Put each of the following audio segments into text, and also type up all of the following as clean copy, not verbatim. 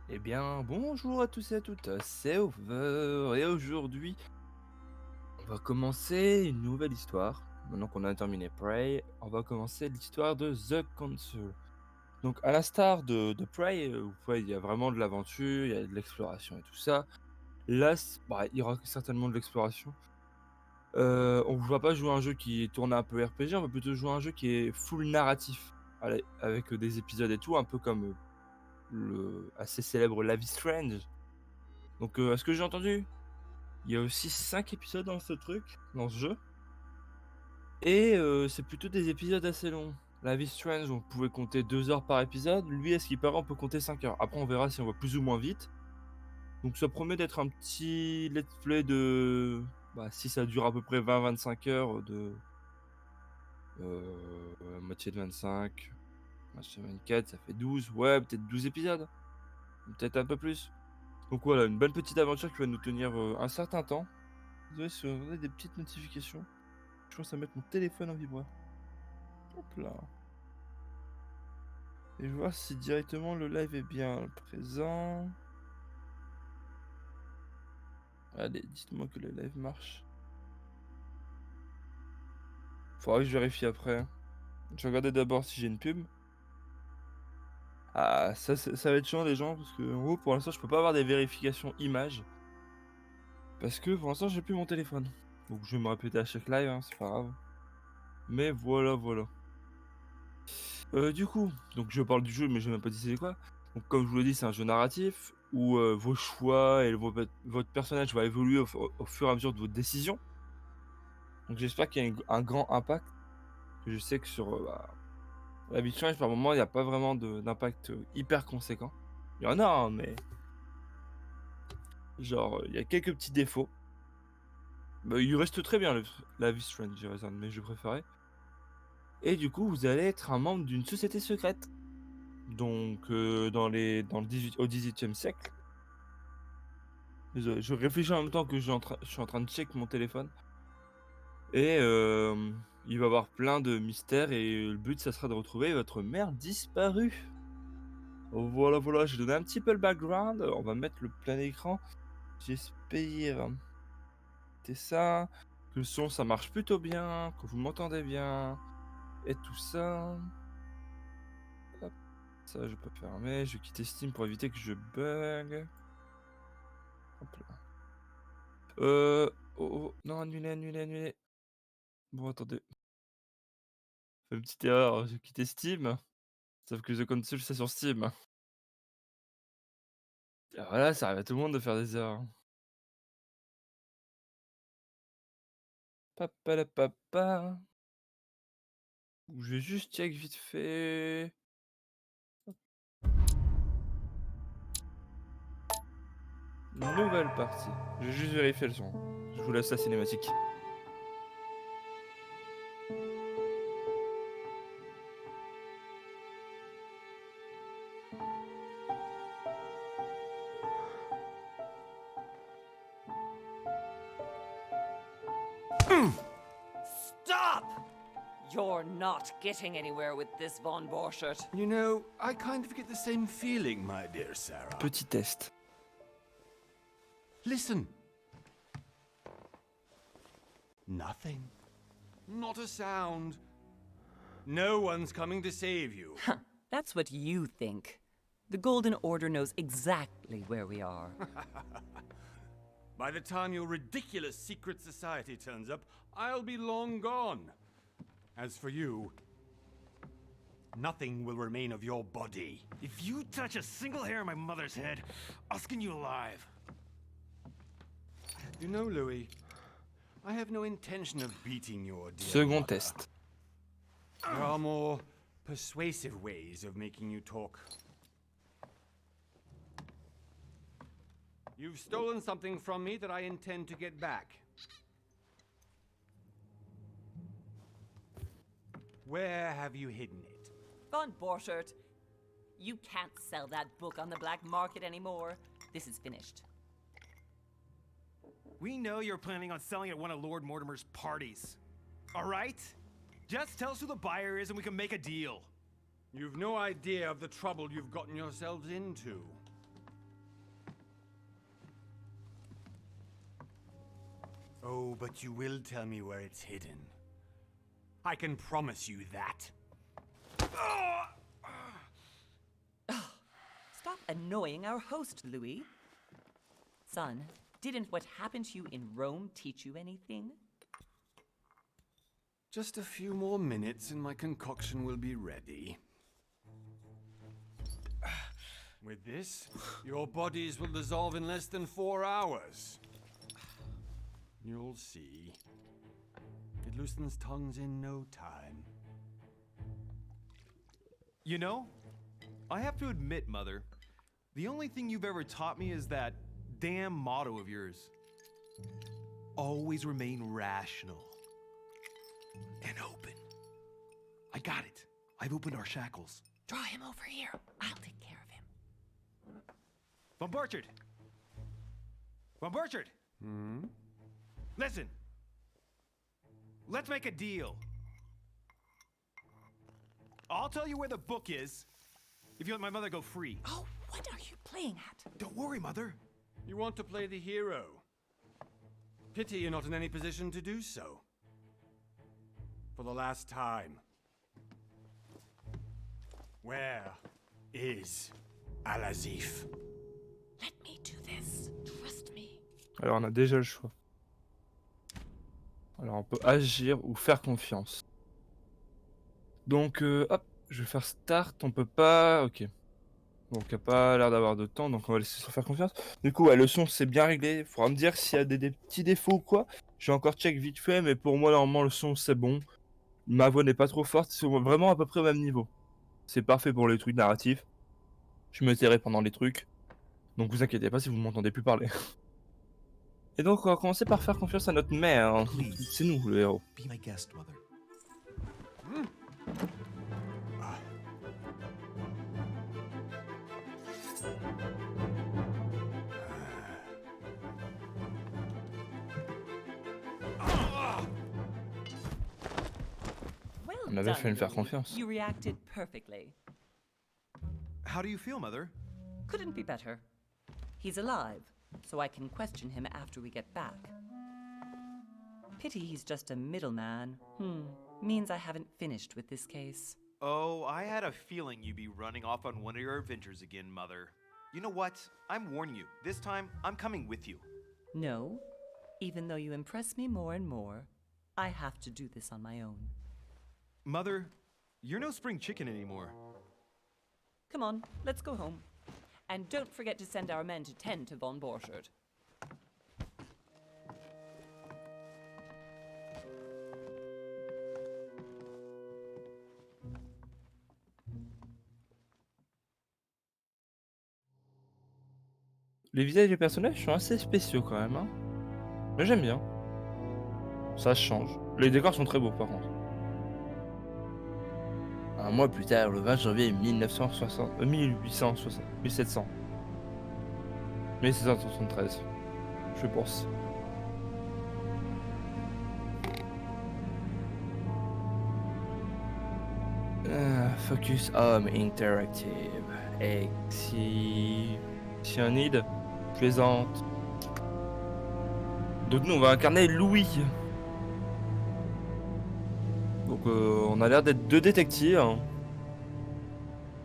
Eh bien, bonjour à tous et à toutes, c'est Over et aujourd'hui, on va commencer une nouvelle histoire. Maintenant qu'on a terminé Prey, on va commencer l'histoire de The Council. Donc, à l'instar de Prey, où Prey, il y a vraiment de l'aventure, il y a de l'exploration et tout ça. Là, il y aura certainement de l'exploration. On ne va pas jouer à un jeu qui tourne un peu RPG, on va plutôt jouer à un jeu qui est full narratif, allez, avec des épisodes et tout, un peu comme le assez célèbre Life is Strange. Donc, à ce que j'ai entendu, il y a aussi 5 épisodes dans ce truc, dans ce jeu. Et c'est plutôt des épisodes assez longs. La Vie Strange, on pouvait compter 2 heures par épisode. Lui, à ce qu'il paraît, on peut compter 5 heures. Après, on verra si on va plus ou moins vite. Donc ça promet d'être un petit let's play de... Bah, si ça dure à peu près 20-25 heures de... moitié de 25, moitié de 24, ça fait 12. Ouais, peut-être 12 épisodes. Peut-être un peu plus. Donc voilà, une belle petite aventure qui va nous tenir un certain temps. Désolé si vous avez des petites notifications. Je pense à mettre mon téléphone en vibreur. Hop là. Et je vois si directement le live est bien présent. Allez, dites-moi que le live marche. Faudra que je vérifie après. Je vais regarder d'abord si j'ai une pub. Ah, ça va être chiant les gens, parce que en gros, pour l'instant, je peux pas avoir des vérifications images. Parce que pour l'instant, j'ai plus mon téléphone. Donc je vais me répéter à chaque live, hein, c'est pas grave. Mais voilà, voilà. Du coup, donc je parle du jeu, mais je n'ai même pas dit c'est quoi. Donc comme je vous l'ai dit, c'est un jeu narratif où vos choix et votre personnage va évoluer au fur et à mesure de vos décisions. Donc j'espère qu'il y a un grand impact. Je sais que sur la vie de change, par moment, il n'y a pas vraiment d'impact hyper conséquent. Il y en a, hein, mais genre, il y a quelques petits défauts. Bah, il reste très bien la vie Strange, je dirais, c'est un de mes jeux préférés. Et du coup, vous allez être un membre d'une société secrète. Donc, dans le 18, au 18e siècle. Désolé, je réfléchis en même temps que je suis en train de check mon téléphone. Et il va y avoir plein de mystères et le but, ça sera de retrouver votre mère disparue. Oh, voilà, voilà, j'ai donné un petit peu le background. On va mettre le plein écran. J'espère. C'est ça. Que le son, ça marche plutôt bien. Que vous m'entendez bien. Et tout ça. Hop, ça, je peux fermer. Je vais quitter Steam pour éviter que je bug. Hop là. Oh, non, annulé, annulé, annulé. Bon, attendez. Fait une petite erreur. J'ai quitté Steam. Sauf que The Console, c'est sur Steam. Et voilà, ça arrive à tout le monde de faire des erreurs. Papalapapa. Je vais juste check vite fait. Nouvelle partie. Je vais juste vérifier le son. Je vous laisse la cinématique. Stop! You're not getting anywhere with this, Von Borchert. You know, I kind of get the same feeling, my dear Sarah. Petit test. Listen. Nothing. Not a sound. No one's coming to save you. That's what you think. The Golden Order knows exactly where we are. By the time your ridiculous secret society turns up, I'll be long gone. As for you, nothing will remain of your body. If you touch a single hair on my mother's head, I'll skin you alive. You know, Louis, I have no intention of beating your dear Second mother. test. There are more persuasive ways of making you talk. You've stolen something from me that I intend to get back. Where have you hidden it? Von Borchert, you can't sell that book on the black market anymore. This is finished. We know you're planning on selling at one of Lord Mortimer's parties. All right? Just tell us who the buyer is and we can make a deal. You've no idea of the trouble you've gotten yourselves into. Oh, but you will tell me where it's hidden. I can promise you that. Stop annoying our host, Louis. Son, didn't what happened to you in Rome teach you anything? Just a few more minutes and my concoction will be ready. With this, your bodies will dissolve in less than 4 hours. You'll see. It loosens tongues in no time. You know, I have to admit, Mother, the only thing you've ever taught me is that damn motto of yours. Always remain rational. And open. I got it. I've opened our shackles. Draw him over here. I'll take care of him. Von Burchard! Von Burchard! Listen. Let's make a deal. I'll tell you where the book is if you let my mother go free. Oh, what are you playing at? Don't worry, Mother. You want to play the hero. Pity you're not in any position to do so. For the last time. Where is Al-Azif? Let me do this. Trust me. Alors on a déjà le choix. Alors on peut agir ou faire confiance. Donc hop, je vais faire start, on peut pas... Ok. Donc il n'y a pas l'air d'avoir de temps, donc on va laisser sur faire confiance. Du coup, ouais, le son c'est bien réglé, il faudra me dire s'il y a des petits défauts ou quoi. J'ai encore check vite fait, mais pour moi normalement le son c'est bon. Ma voix n'est pas trop forte, c'est vraiment à peu près au même niveau. C'est parfait pour les trucs narratifs. Je me tairai pendant les trucs. Donc vous inquiétez pas si vous m'entendez plus parler. Et donc on va commencer par faire confiance à notre mère. C'est nous le héros. Be my guest, Mother. Well On avait done, fallu me faire Louis. confiance. You reacted perfectly. How do you feel, Mother? Couldn't be better. He's alive, so I can question him after we get back. Pity he's just a middleman. Means I haven't finished with this case. Oh, I had a feeling you'd be running off on one of your adventures again, Mother. You know what? I'm warning you. This time, I'm coming with you. No, even though you impress me more and more, I have to do this on my own. Mother, you're no spring chicken anymore. Come on, let's go home. And don't forget to send our men to tend to Von Borchard. Les visages des personnages sont assez spéciaux quand même, hein. Mais j'aime bien. Ça change. Les décors sont très beaux par contre. Un mois plus tard, le 20 janvier 1873. 1773, je pense. Focus Home Interactive. Cyanide. Plaisante. Donc nous on va incarner Louis. Donc on a l'air d'être deux détectives. Hein.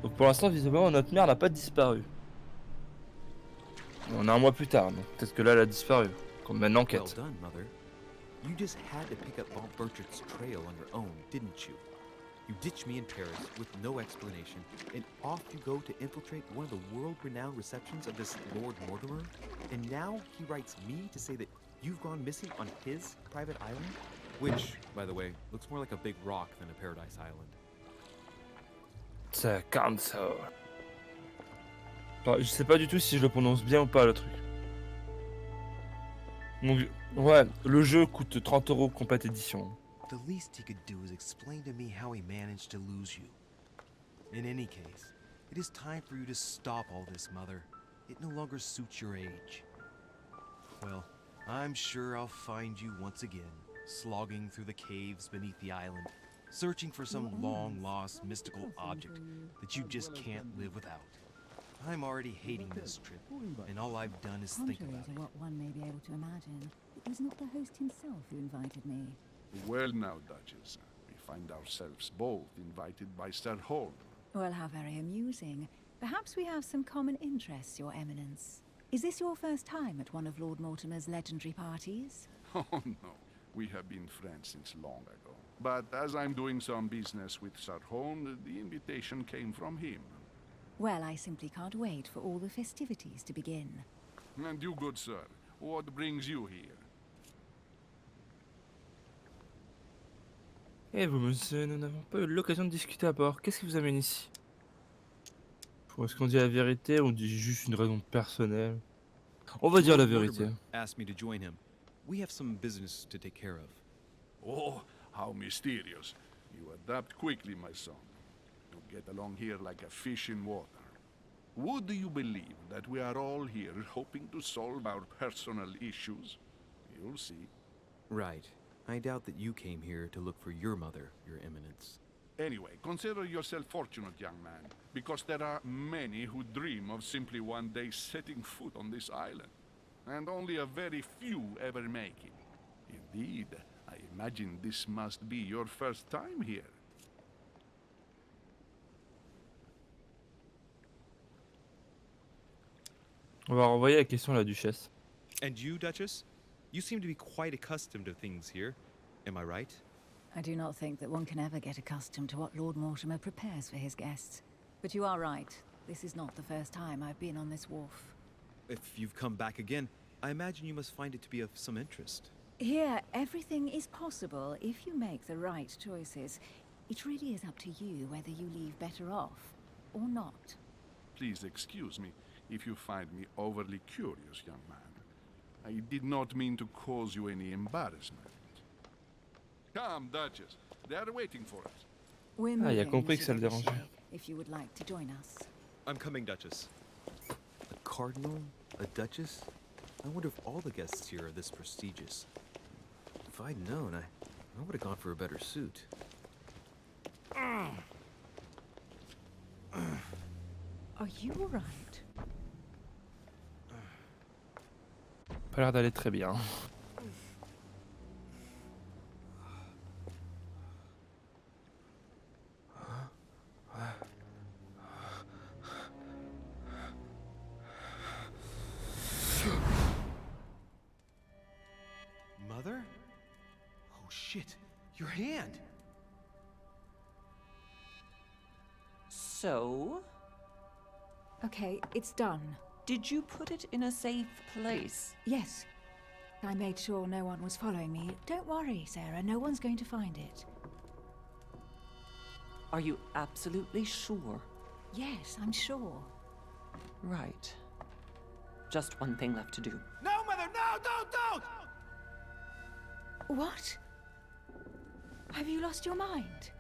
Donc pour l'instant visiblement notre mère n'a pas disparu. On est un mois plus tard, donc peut-être que là elle a disparu. Qu'on mène Well l'enquête. done, Mother. You just had to pick up Von Burchard's trail on your own, didn't you? You ditch me in Paris with no explanation, and off you go to infiltrate one of the world-renowned receptions of this Lord Mortimer? And now he writes me to say that you've gone missing on his private island? Which, by the way, looks more like a big rock than a paradise island. C'est comme ça. Enfin, je sais pas du tout si je le prononce bien ou pas le truc. Donc, ouais, le jeu coûte 30 € complète édition. The least he could do is explain to me how he managed to lose you. In any case, it is time for you to stop all this, Mother. It no longer suits your age. Well, I'm sure I'll find you once again, slogging through the caves beneath the island, searching for some long-lost mystical object that you just can't live without. I'm already hating this trip, and all I've done is think Contrary about to it. what one may be able to imagine, it was not the host himself who invited me. Well now, Duchess, we find ourselves both invited by Sir Holm. Well, how very amusing. Perhaps we have some common interests, Your Eminence. Is this your first time at one of Lord Mortimer's legendary parties? Oh no, we have been friends since long ago. But as I'm doing some business with Sir Holm, the invitation came from him. Well, I simply can't wait for all the festivities to begin. And you, good sir, what brings you here? Et vous, monsieur, nous n'avons pas eu l'occasion de discuter à bord. Qu'est-ce qui vous amène ici? Est-ce qu'on dit la vérité ou on dit juste une raison personnelle? On va dire la Lord vérité. Mortimer asked me to join him. We have some business to take care of. Oh, how mysterious. You adapt quickly, my son. You get along here like a fish in water. Would you believe that we are all here hoping to solve our personal issues? You'll see. Right. I doubt that you came here to look for your mother, Your Eminence. Anyway, consider yourself fortunate, young man, because there are many who dream of simply one day setting foot on this island, and only a very few ever make it. Indeed, I imagine this must be your first time here. On va renvoyer la question à la duchesse. And you, Duchess? You seem to be quite accustomed to things here. Am I right? I do not think that one can ever get accustomed to what Lord Mortimer prepares for his guests. But you are right. This is not the first time I've been on this wharf. If you've come back again, I imagine you must find it to be of some interest. Here, everything is possible if you make the right choices. It really is up to you whether you leave better off or not. Please excuse me if you find me overly curious, young man. I did not mean to cause you any embarrassment. Come, Duchess. They are waiting for us. We're Ah, il a moving, compris que ça Monsieur le dérangeait. Boucher, if you would like to join us. I'm coming, Duchess. A cardinal? A duchess? I wonder if all the guests here are this prestigious. If I'd known, I would have gone for a better suit. Are you all right? Pas l'air d'aller très bien. Mother? Oh shit, your hand! So, Okay, it's done. did you put it in a safe place? Yes. I made sure no one was following me. Don't worry, Sarah. No one's going to find it. Are you absolutely sure? Yes, I'm sure. Right. Just one thing left to do. No, Mother, no, don't! What? Have you lost your mind?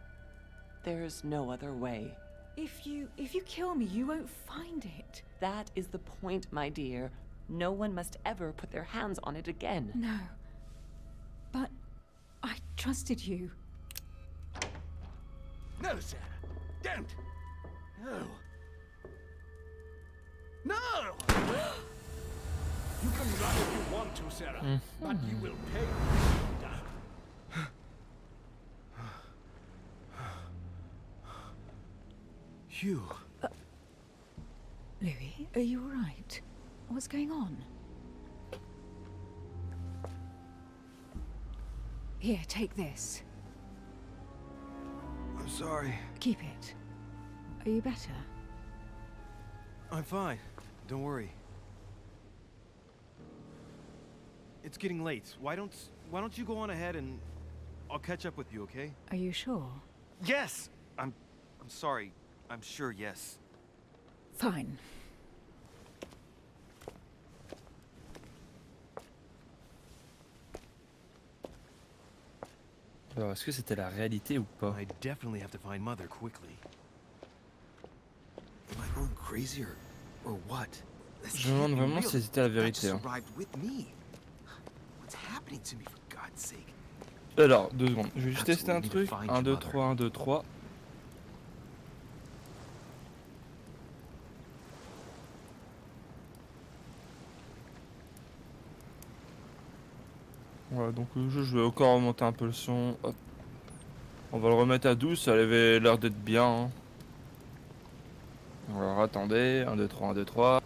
There's no other way. If you kill me, you won't find it. That is the point, my dear. No one must ever put their hands on it again. No. But I trusted you. No, Sarah. Don't! No. No! You can run if you want to, Sarah, but you will pay. Hugh. Louis, are you all right? What's going on? Here, take this. I'm sorry. Keep it. Are you better? I'm fine. Don't worry. It's getting late. Why don't you go on ahead and I'll catch up with you, okay? Are you sure? Yes. I'm sorry. I'm sure, yes. Fine. Alors, est-ce que c'était la réalité ou pas? I definitely have to find Mother quickly. Am I going crazy or what? Je me demande vraiment si c'était la vérité. Hein. Alors, 2 secondes. Je vais juste tester un truc. 1, 2, 3, 1, 2, 3. Voilà, donc le jeu, je vais encore remonter un peu le son. Hop. On va le remettre à 12, ça avait l'air d'être bien. Hein. Alors attendez, 1, 2, 3, 1, 2, 3.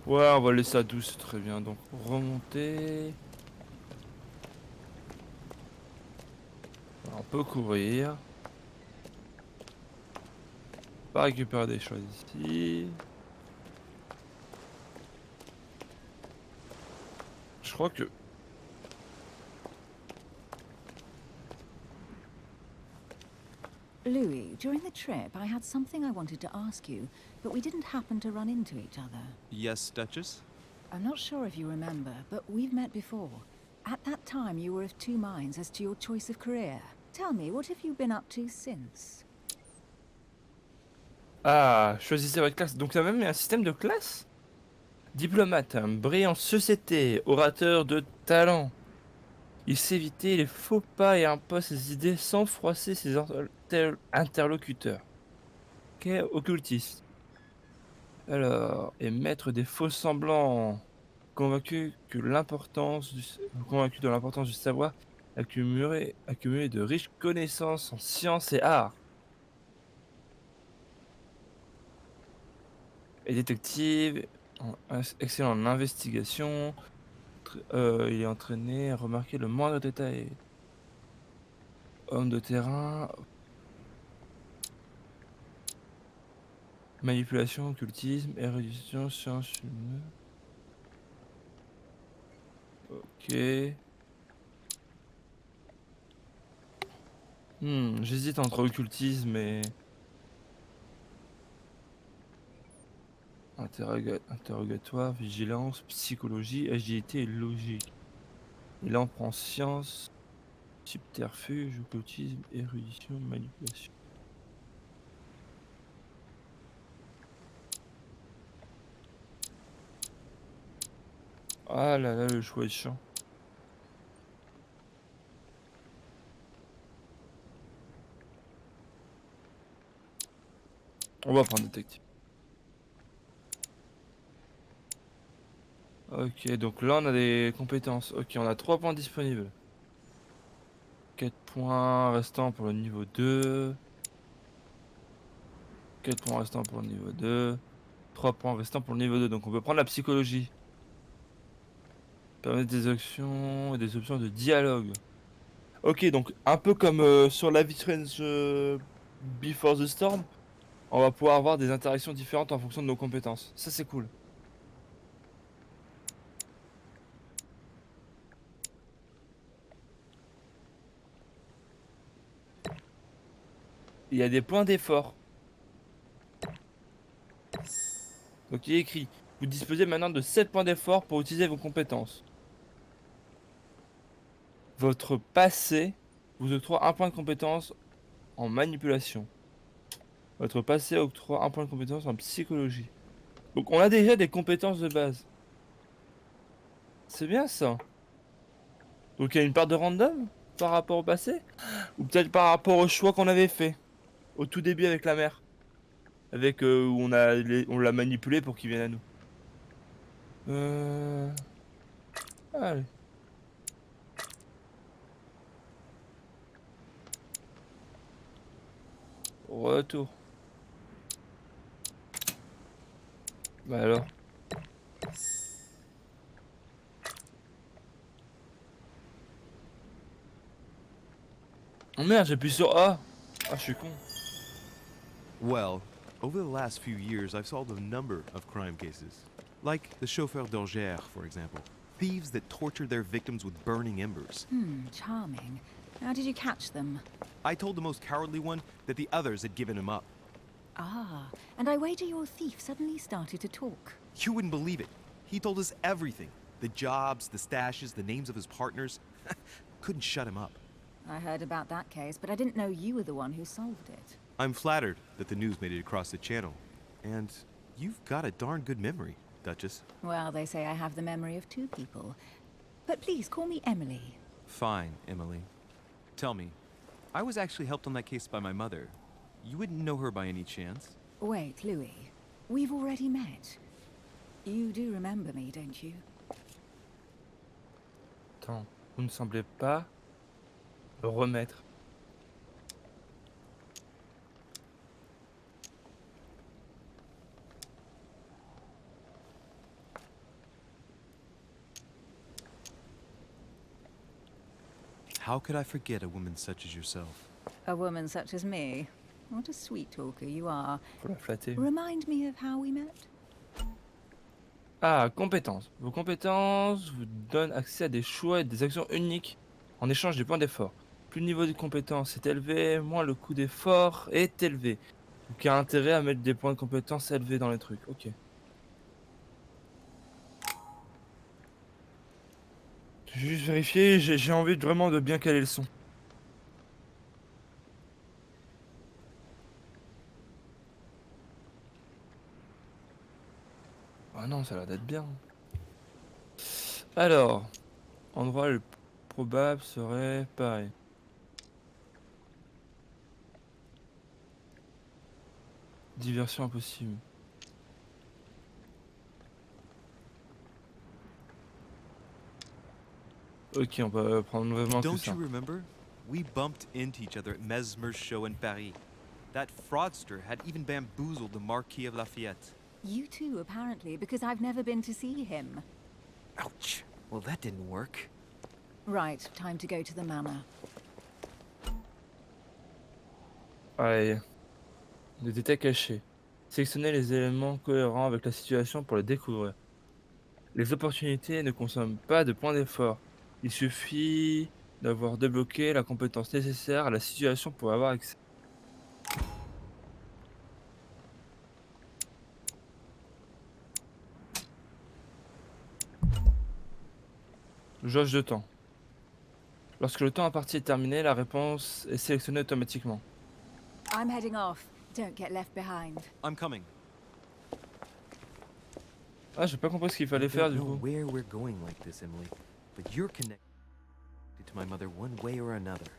Ouais, on va laisser à 12, c'est très bien. Donc remonter. On peut courir. Pas récupérer des choses ici. Je crois que... Louis, during the trip, I had something I wanted to ask you, but we didn't happen to run into each other. Yes, Duchess? I'm not sure if you remember, but we've met before. At that time, you were of two minds as to your choice of career. Tell me, what have you been up to since? Ah, choisissez votre classe. Donc il y a même un système de classe. Diplomate, brillant société, orateur de talent. Il sait éviter les faux pas et impose ses idées sans froisser ses interlocuteurs. Ok, occultiste. Alors, et maître des faux semblants. Convaincu de l'importance du savoir, accumuler de riches connaissances en sciences et arts. Et détective, excellent en investigation. Il est entraîné à remarquer le moindre détail. Homme de terrain. Manipulation, occultisme, érudition, science humaine. Ok. J'hésite entre occultisme et... Interrogatoire, vigilance, psychologie, agilité et logique. Et là on prend science, subterfuge, occultisme, érudition, manipulation. Ah là là, le choix est chiant. On va prendre détective. Ok, donc là on a des compétences. Ok, on a 3 points disponibles. 4 points restants pour le niveau 2. 4 points restants pour le niveau 2. 3 points restants pour le niveau 2. Donc on peut prendre la psychologie. Permettre des actions et des options de dialogue. Ok, donc un peu comme sur Life is Strange Before the Storm, on va pouvoir avoir des interactions différentes en fonction de nos compétences. Ça c'est cool. Il y a des points d'effort. Donc il est écrit, vous disposez maintenant de 7 points d'effort pour utiliser vos compétences. Votre passé vous octroie un point de compétence en manipulation. Votre passé octroie un point de compétence en psychologie. Donc on a déjà des compétences de base. C'est bien ça. Donc il y a une part de random par rapport au passé. Ou peut-être par rapport au choix qu'on avait fait. Au tout début avec la mère. Avec où on l'a manipulé pour qu'il vienne à nous. Allez. Retour. Bah alors. Oh merde, j'appuie sur A. Ah, je suis con. Well, over the last few years, I've solved a number of crime cases. Like the chauffeur d'Angers, for example. Thieves that tortured their victims with burning embers. Charming. How did you catch them? I told the most cowardly one that the others had given him up. Ah, and I wager your thief suddenly started to talk. You wouldn't believe it. He told us everything. The jobs, the stashes, the names of his partners. Couldn't shut him up. I heard about that case, but I didn't know you were the one who solved it. I'm flattered that the news made it across the channel. And you've got a darn good memory, Duchess. Well, they say I have the memory of two people. But please call me Emily. Fine, Emily. Tell me, I was actually helped on that case by my mother. You wouldn't know her by any chance? Wait, Louis. We've already met. You do remember me, don't you? Attends, vous ne semblez pas le remettre. How could I forget a woman such as yourself? A woman such as me? What a sweet talker you are. Faut la flatter. Remind me of how we met? Ah, compétences. Vos compétences vous donnent accès à des choix et des actions uniques en échange des points d'effort. Plus le niveau de compétence est élevé, moins le coût d'effort est élevé. Donc il y a intérêt à mettre des points de compétence élevés dans les trucs. Ok. J'ai juste vérifié, j'ai envie vraiment de bien caler le son. Ah non, ça a l'air d'être bien. Alors, endroit le plus probable serait pareil. Diversion impossible. Ok, on va prendre vraiment que Don't ça. you remember? We bumped into each other at Mesmer's show in Paris. That fraudster had even bamboozled the Marquis of Lafayette. You too, apparently, because I've never been to see him. Ouch! Well, that didn't work. Right, time to go to the manor. Allez. Le détail caché. Sélectionnez les éléments cohérents avec la situation pour les découvrir. Les opportunités ne consomment pas de points d'effort. Il suffit d'avoir débloqué la compétence nécessaire à la situation pour avoir accès. Jauge de temps. Lorsque le temps imparti est terminé, la réponse est sélectionnée automatiquement. I'm heading off. Don't get left behind. I'm coming. Ah, j'ai pas compris ce qu'il fallait I faire don't du know coup. where we're going like this, Emily, but you're connected to my mother one way or another.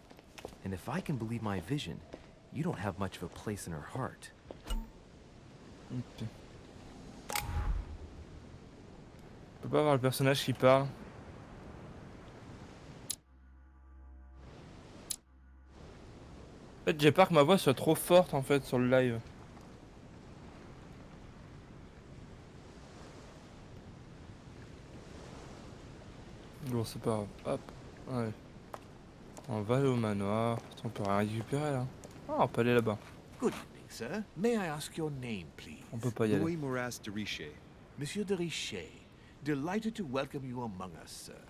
And if I can believe my vision, you don't have much of a place in her heart. Ok. On peut pas avoir le personnage qui parle. En fait, j'ai peur que ma voix soit trop forte en fait sur le live. Bon, c'est pas grave. Hop. Ouais. On va aller au manoir. On peut rien récupérer là. Ah, on peut aller là-bas. Good evening, sir. May I ask your name, please? On peut pas y aller. Louis Moras de Richet. Monsieur de Richet. Delighted to welcome you among us, sir.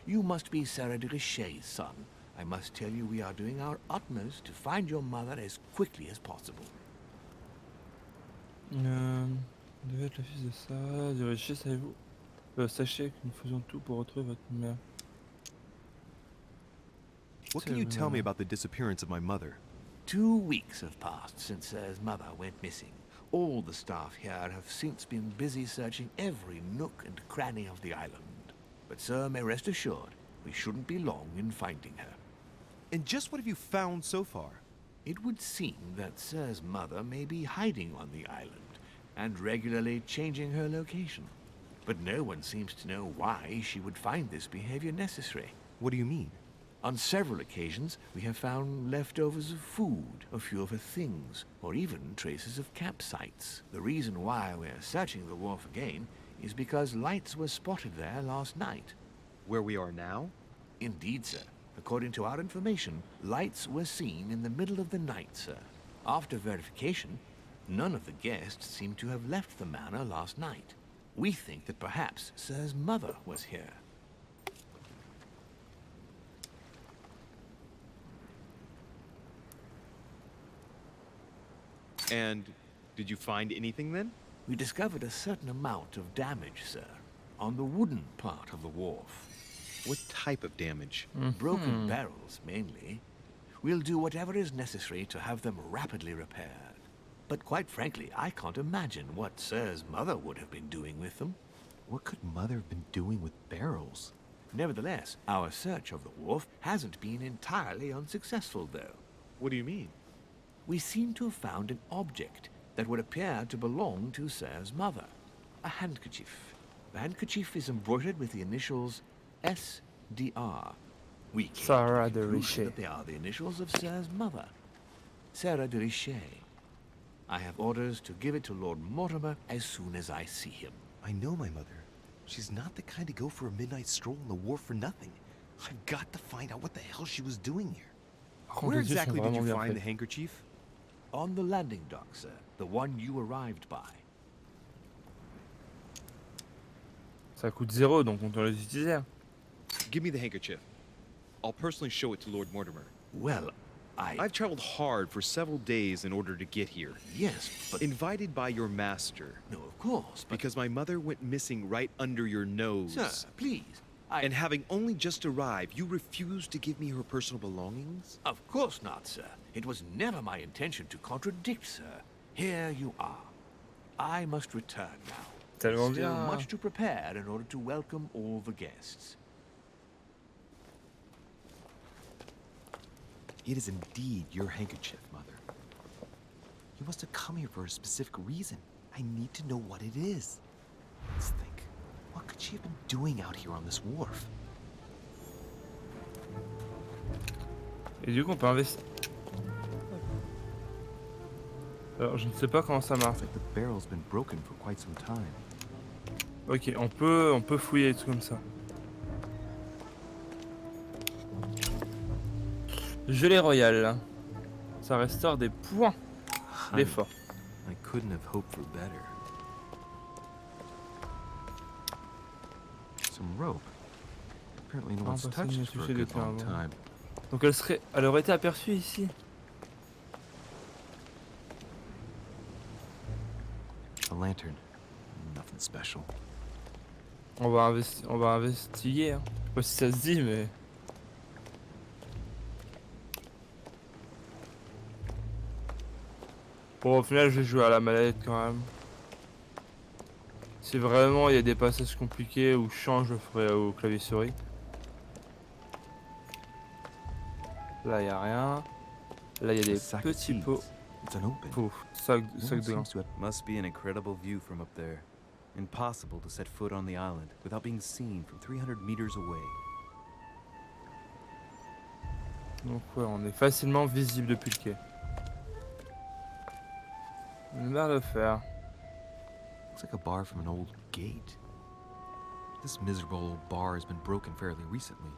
You must be Sarah de Richet's son. I must tell you we are doing our utmost to find your mother as quickly as possible. Devait être le fils de Sarah, de Richet, savez-vous? Sachez que nous faisons tout pour retrouver votre mère. What can you tell me about the disappearance of my mother? 2 weeks have passed since Sir's mother went missing. All the staff here have since been busy searching every nook and cranny of the island. But Sir may rest assured, we shouldn't be long in finding her. And just what have you found so far? It would seem that Sir's mother may be hiding on the island and regularly changing her location. But no one seems to know why she would find this behavior necessary. What do you mean? On several occasions, we have found leftovers of food, a few of her things, or even traces of campsites. The reason why we're searching the wharf again is because lights were spotted there last night. Where we are now? Indeed, sir. According to our information, lights were seen in the middle of the night, sir. After verification, none of the guests seem to have left the manor last night. We think that perhaps Sir's mother was here. And did you find anything then? We discovered a certain amount of damage, sir, on the wooden part of the wharf. What type of damage? Broken barrels, mainly. We'll do whatever is necessary to have them rapidly repaired. But quite frankly, I can't imagine what Sir's mother would have been doing with them. What could Mother have been doing with barrels? Nevertheless, our search of the wharf hasn't been entirely unsuccessful, though. What do you mean? We seem to have found an object that would appear to belong to Sir's mother. A handkerchief. The handkerchief is embroidered with the initials SDR. We came Sarah to the de conclusion Richet. that they are the initials of Sir's mother, Sarah de Richet. I have orders to give it to Lord Mortimer as soon as I see him. I know my mother. She's not the kind to go for a midnight stroll on the wharf for nothing. I've got to find out what the hell she was doing here. Par contre, Where les yeux sont exactly did vraiment you bien find the faits. handkerchief? On the landing dock, sir. The one you arrived by. Ça coûte 0, donc on doit les utiliser. Give me the handkerchief. I'll personally show it to Lord Mortimer. Well, I've traveled hard for several days in order to get here. Yes, but... Invited by your master. No, of course, but... Because my mother went missing right under your nose. Sir, please. And having only just arrived, you refused to give me her personal belongings? Of course not, sir. It was never my intention to contradict, sir. Here you are. I must return now. Tellement Still bien. much to prepare in order to welcome all the guests. It is indeed your handkerchief, Mother. You must have come here for a specific reason. I need to know what it is. Let's think. What could she have been doing out here on this wharf? Et du coup, on peut investir. Alors, je ne sais pas comment ça marche. It's like the barrel's been broken for quite some time. Ok, on peut fouiller des trucs comme ça. Gelée royale. Ça restaure des points d'effort. I couldn't have hoped for better. Some rope. Apparently no Ah, one's personne touched n'y a it for a touché good depuis un long moment. time. Donc elle aurait été aperçue ici. A lantern. Nothing special. On va investiguer. Hein. Je sais pas si ça se dit, mais. Bon, au final, je vais jouer à la manette quand même. Si vraiment il y a des passages compliqués ou chiants, je le ferai au clavier souris. Là, il n'y a rien. Là, il y a des sack of petits seeds. pots. It's unopened. Pouf, sac No de one lin. seems to have... Must be an incredible view from up there. Impossible to set foot on the island without being seen from 300 meters away. Donc ouais, on est facilement visible depuis le quai. Une barre de fer. Looks like a bar from an old gate. This miserable old bar has been broken fairly recently.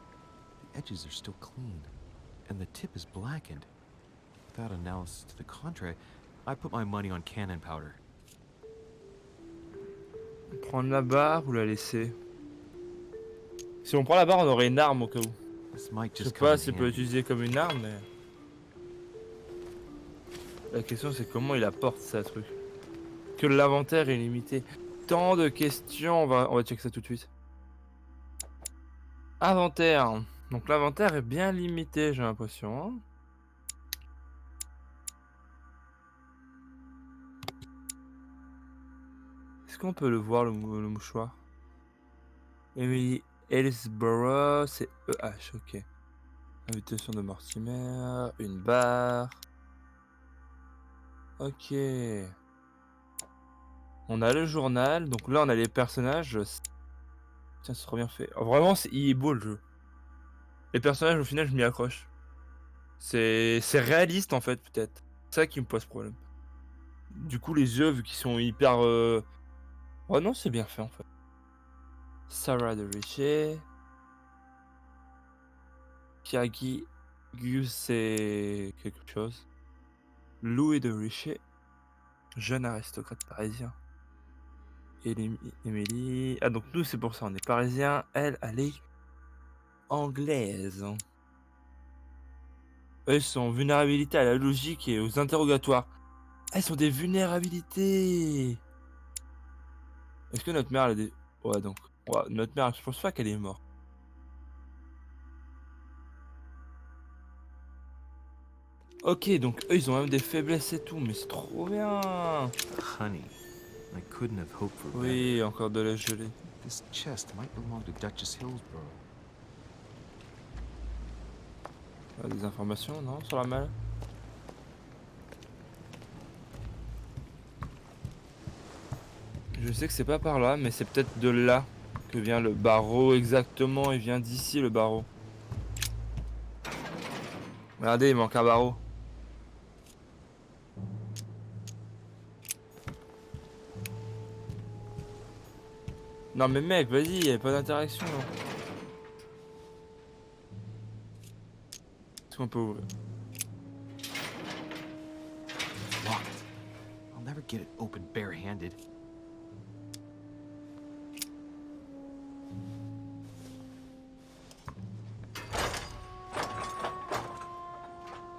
The edges are still clean, and the tip is blackened. Without analysis to the contrary, I put my money on cannon powder. Prendre la barre ou la laisser? Si on prend la barre, on aurait une arme au cas où. This might Je sais just come pas in si on peut handy. l'utiliser comme une arme, mais... La question c'est comment il apporte ça, truc. Que l'inventaire est limité. Tant de questions, on va checker ça tout de suite. Inventaire. Donc l'inventaire est bien limité, j'ai l'impression. Hein. Est-ce qu'on peut le voir, le mouchoir? Emily Ellsborough, c'est EH, ok. Invitation de Mortimer, une barre. Ok. On a le journal, donc là on a les personnages. Tiens, c'est trop bien fait. Oh, vraiment, il est beau le jeu. Les personnages, au final, je m'y accroche. C'est réaliste en fait, peut-être. C'est ça qui me pose problème. Du coup, les yeux, vu qu'ils sont hyper. Oh non, c'est bien fait en fait. Sarah de Richet. Kiagi Gus, c'est quelque chose. Louis de Richet. Jeune aristocrate parisien. Et Emily. Ah, donc nous, c'est pour ça, on est parisien. Elle est anglaise. Eux, ils sont vulnérabilité à la logique et aux interrogatoires. Ah, ils sont des vulnérabilités. Est-ce que notre mère, elle a des... Ouais, donc... Ouais, notre mère, je pense pas qu'elle est morte. Ok, donc eux, ils ont même des faiblesses et tout, mais c'est trop bien. Honey, I couldn't have hoped for better. Oui, encore de la gelée. This chest might belong to Duchess Hillsborough. Des informations, non, sur la malle? Je sais que c'est pas par là, mais c'est peut-être de là que vient le barreau exactement. Il vient d'ici le barreau. Regardez, il manque un barreau. Non mais mec, vas-y, il n'y avait pas d'interaction là. Est-ce qu'on peut ouvrir? Locked. I'll never get it open bare-handed.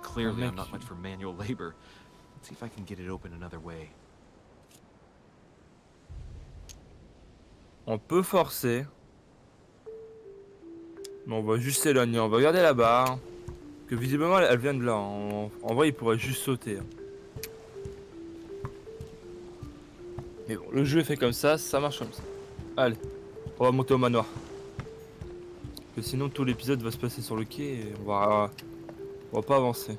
Clearly, I'm not much for manual labor. Let's see if I can get it open another way. On peut forcer. Mais on va juste s'éloigner. On va regarder la barre. Que visiblement elle vient de là. En vrai, il pourrait juste sauter. Mais bon, le jeu est fait comme ça marche comme ça. Allez, on va monter au manoir. Parce que sinon tout l'épisode va se passer sur le quai et on va pas avancer.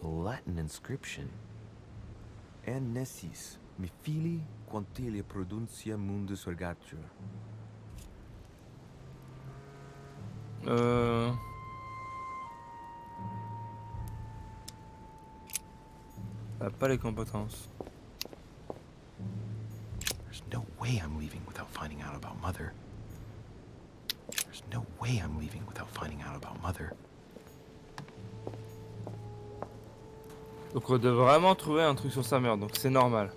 A Latin inscription. En nessis, mi fili quantilia produncia mundus ergatur. Elle a pas les compétences. There's no way I'm leaving without finding out about Mother. There's no way I'm leaving without finding out about Mother. Donc on doit vraiment trouver un truc sur sa mère, donc c'est normal.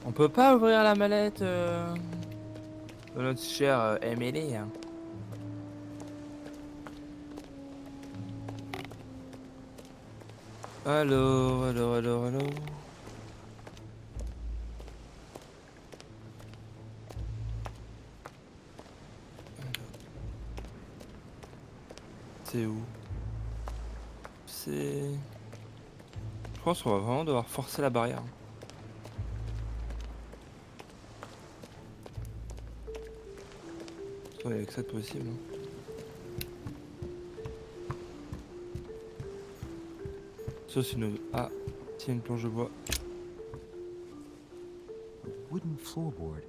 On peut pas ouvrir la mallette de notre chère Emily. Hein. Alors. C'est où? C'est... Je pense qu'on va vraiment devoir forcer la barrière. Il y a que ça de possible. Ça c'est une... Ah, tiens, une planche de bois. Wooden floorboard.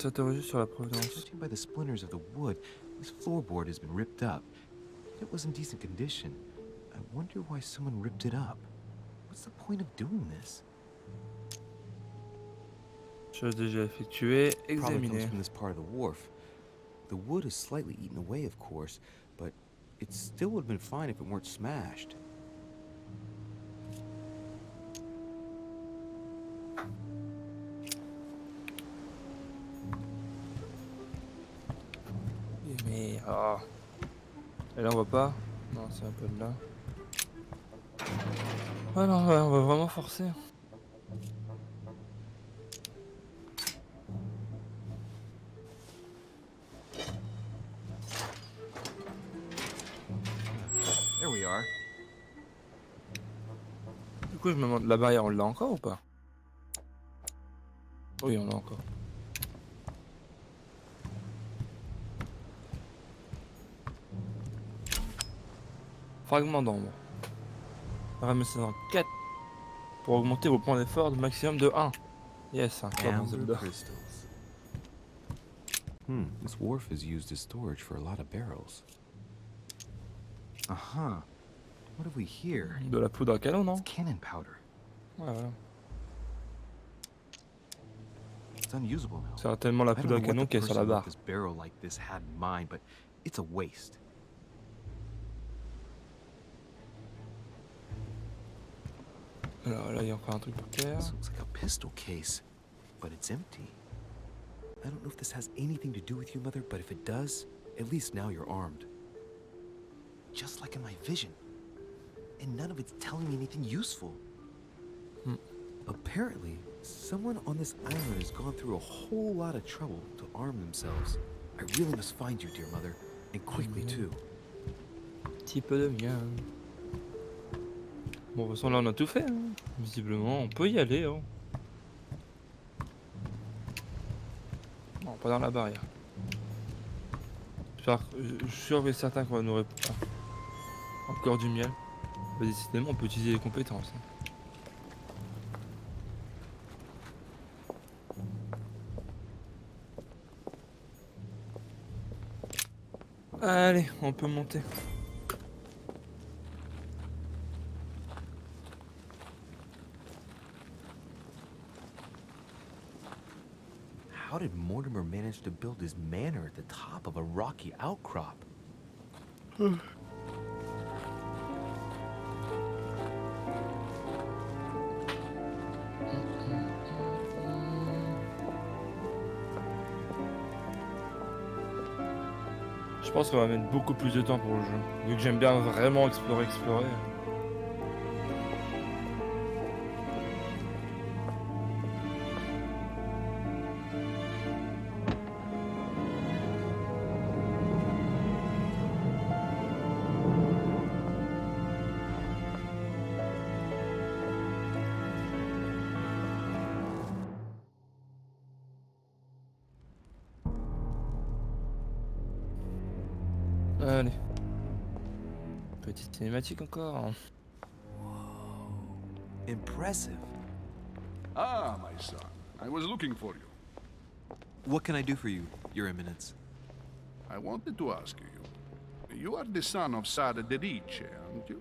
S'interroger sur la provenance. Judging by the splinters of the wood, this floorboard has been ripped up. It was in decent condition. I wonder why someone ripped it up. What's the point of doing this? Chose déjà effectuée, Probably comes examinée. from this part of the wharf. The wood is slightly eaten away, of course, but it still would have been fine if it weren't smashed. Mais... Oh. Et là on voit pas? Non, c'est un peu de là. Ah non, ouais, on va vraiment forcer. There we are. Du coup je me demande, la barrière on l'a encore ou pas? Oui, on l'a encore. Fragment d'ombre. Ramassez en 4 pour augmenter vos points d'effort de maximum de 1. Yes, un cœur dans Amber Zelda. crystals. This wharf is used as storage for a lot of barrels. Uh-huh. What have we here? De la poudre à canon, non? It's cannon powder. Ouais, voilà. It's unusable now. C'est tellement la I don't poudre à know what canon the qui est sur la person who barre. wrote this barrel like this had in mind, but it's a waste. Alors là, il y a encore un truc par terre. This looks like a pistol case, but it's empty. I don't know if this has anything to do with you, Mother, but if it does, at least now you're armed. Just like in my vision. And none of it's telling me anything useful. Apparently, someone on this island has gone through a whole lot of trouble to arm themselves. I really must find you, dear Mother, and quickly too. Petit peu de mien. Bon, de toute façon, là, on a tout fait. Hein. Visiblement, on peut y aller. Hein. Non, pas dans la barrière. Je suis sûr et certain qu'on va nous répondre. Encore du miel. Bah, décidément, on peut utiliser les compétences, hein. Allez, on peut monter. How did Mortimer manage to build his manor at the top of a rocky outcrop? Je pense qu'on va mettre beaucoup plus de temps pour le jeu. Vu que j'aime bien vraiment explorer. Allez. Petite cinématique encore, hein. Impressive. Ah, my son. I was looking for you. What can I do for you, Your Eminence? I wanted to ask you. You are the son of Sara de Riche, aren't you?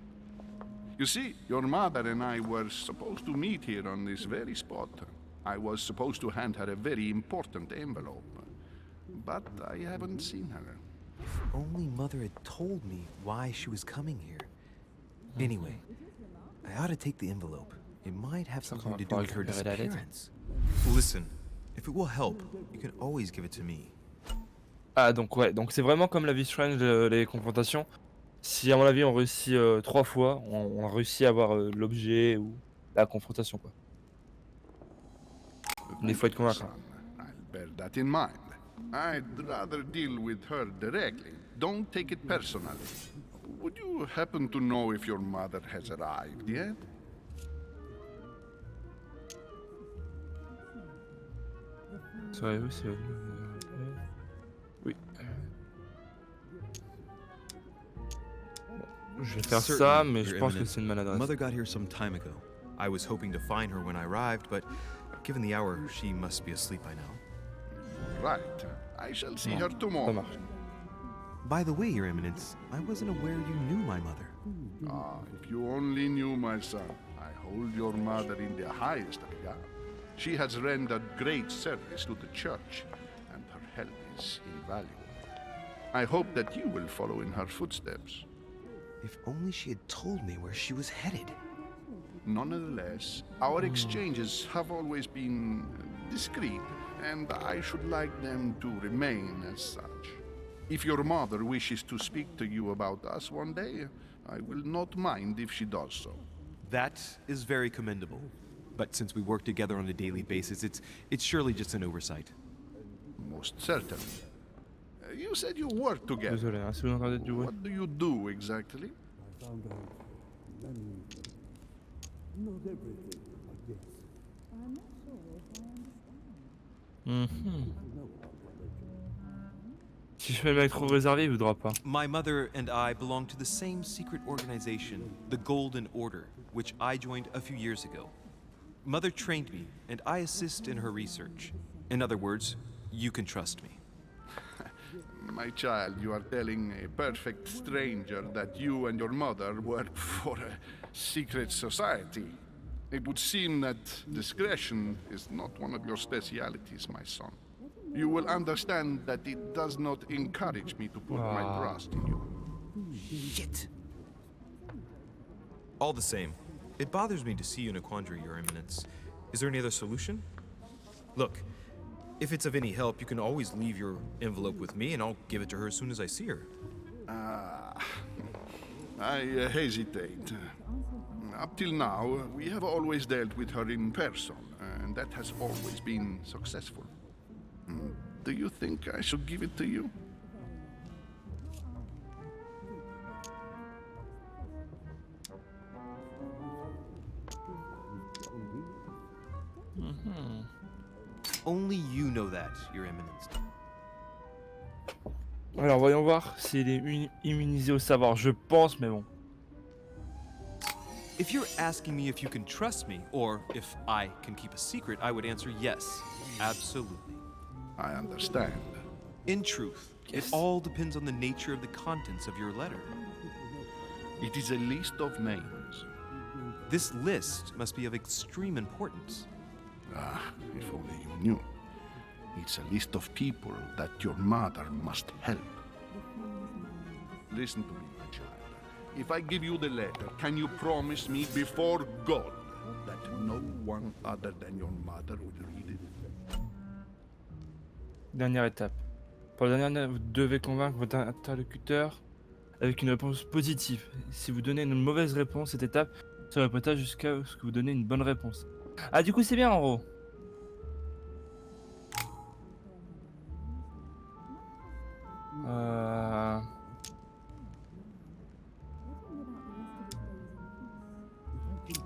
You see, your mother and I were supposed to meet here on this very spot. I was supposed to hand her a very important envelope. But I haven't seen her. If only Mother had told me why she was coming here. Anyway, I ought to take the envelope. It might have something to do with her disappearance. Listen, if it will help, you can always give it to me. Ah donc ouais, donc c'est vraiment comme la vie Strange, les confrontations. Si à mon avis on réussit 3 fois, on réussit à avoir l'objet ou la confrontation quoi. Mais il faut être convaincant. Son, I'll bear that in mind. I'd rather deal with her directly. Don't take it personally. Would you happen to know if your mother has arrived yet? Savez-vous si... Oui. Bon, je vais faire ça, Certainly, mais je Your pense que Eminence. c'est une maladresse. Mother got here some time ago. I was hoping to find her when I arrived, but given the hour, she must be asleep by now. Right. I shall see her Ça tomorrow. marche. By the way, Your Eminence, I wasn't aware you knew my mother. Ah, if you only knew, my son. I hold your mother in the highest regard. She has rendered great service to the church, and her help is invaluable. I hope that you will follow in her footsteps. If only she had told me where she was headed. Nonetheless, our exchanges have always been discreet, and I should like them to remain as such. If your mother wishes to speak to you about us one day, I will not mind if she does so. That is very commendable. But since we work together on a daily basis, it's surely just an oversight. Most certainly. You said you work together. Désolé, hein, si vous entendez du bruit. What do you do exactly? Si je fais le mec trop réservé, il voudra pas. My mother and I belong to the same secret organization, the Golden Order, which I joined a few years ago. Mother trained me, and I assist in her research. In other words, you can trust me. My child, you are telling a perfect stranger that you and your mother work for a secret society. It would seem that discretion is not one of your specialities, my son. You will understand that it does not encourage me to put my trust in you. Shit! All the same, it bothers me to see you in a quandary, Your Eminence. Is there any other solution? Look, if it's of any help, you can always leave your envelope with me, and I'll give it to her as soon as I see her. I hesitate. Up till now, we have always dealt with her in person, and that has always been successful. Do you think I should give it to you? Only you know that, Your Eminence. Alors voyons voir s'il est immunisé au savoir. Je pense, mais bon. If you're asking me if you can trust me, or if I can keep a secret, I would answer yes, absolutely. I understand. In truth, Yes. it all depends on the nature of the contents of your letter. It is a list of names. This list must be of extreme importance. Ah, if only you knew. It's a list of people that your mother must help. Listen to me, my child. If I give you the letter, can you promise me before God that no one other than your mother will read it? Dernière étape. Pour la dernière, vous devez convaincre votre interlocuteur avec une réponse positive. Si vous donnez une mauvaise réponse, cette étape se répétera jusqu'à ce que vous donnez une bonne réponse. Ah, du coup, c'est bien en gros.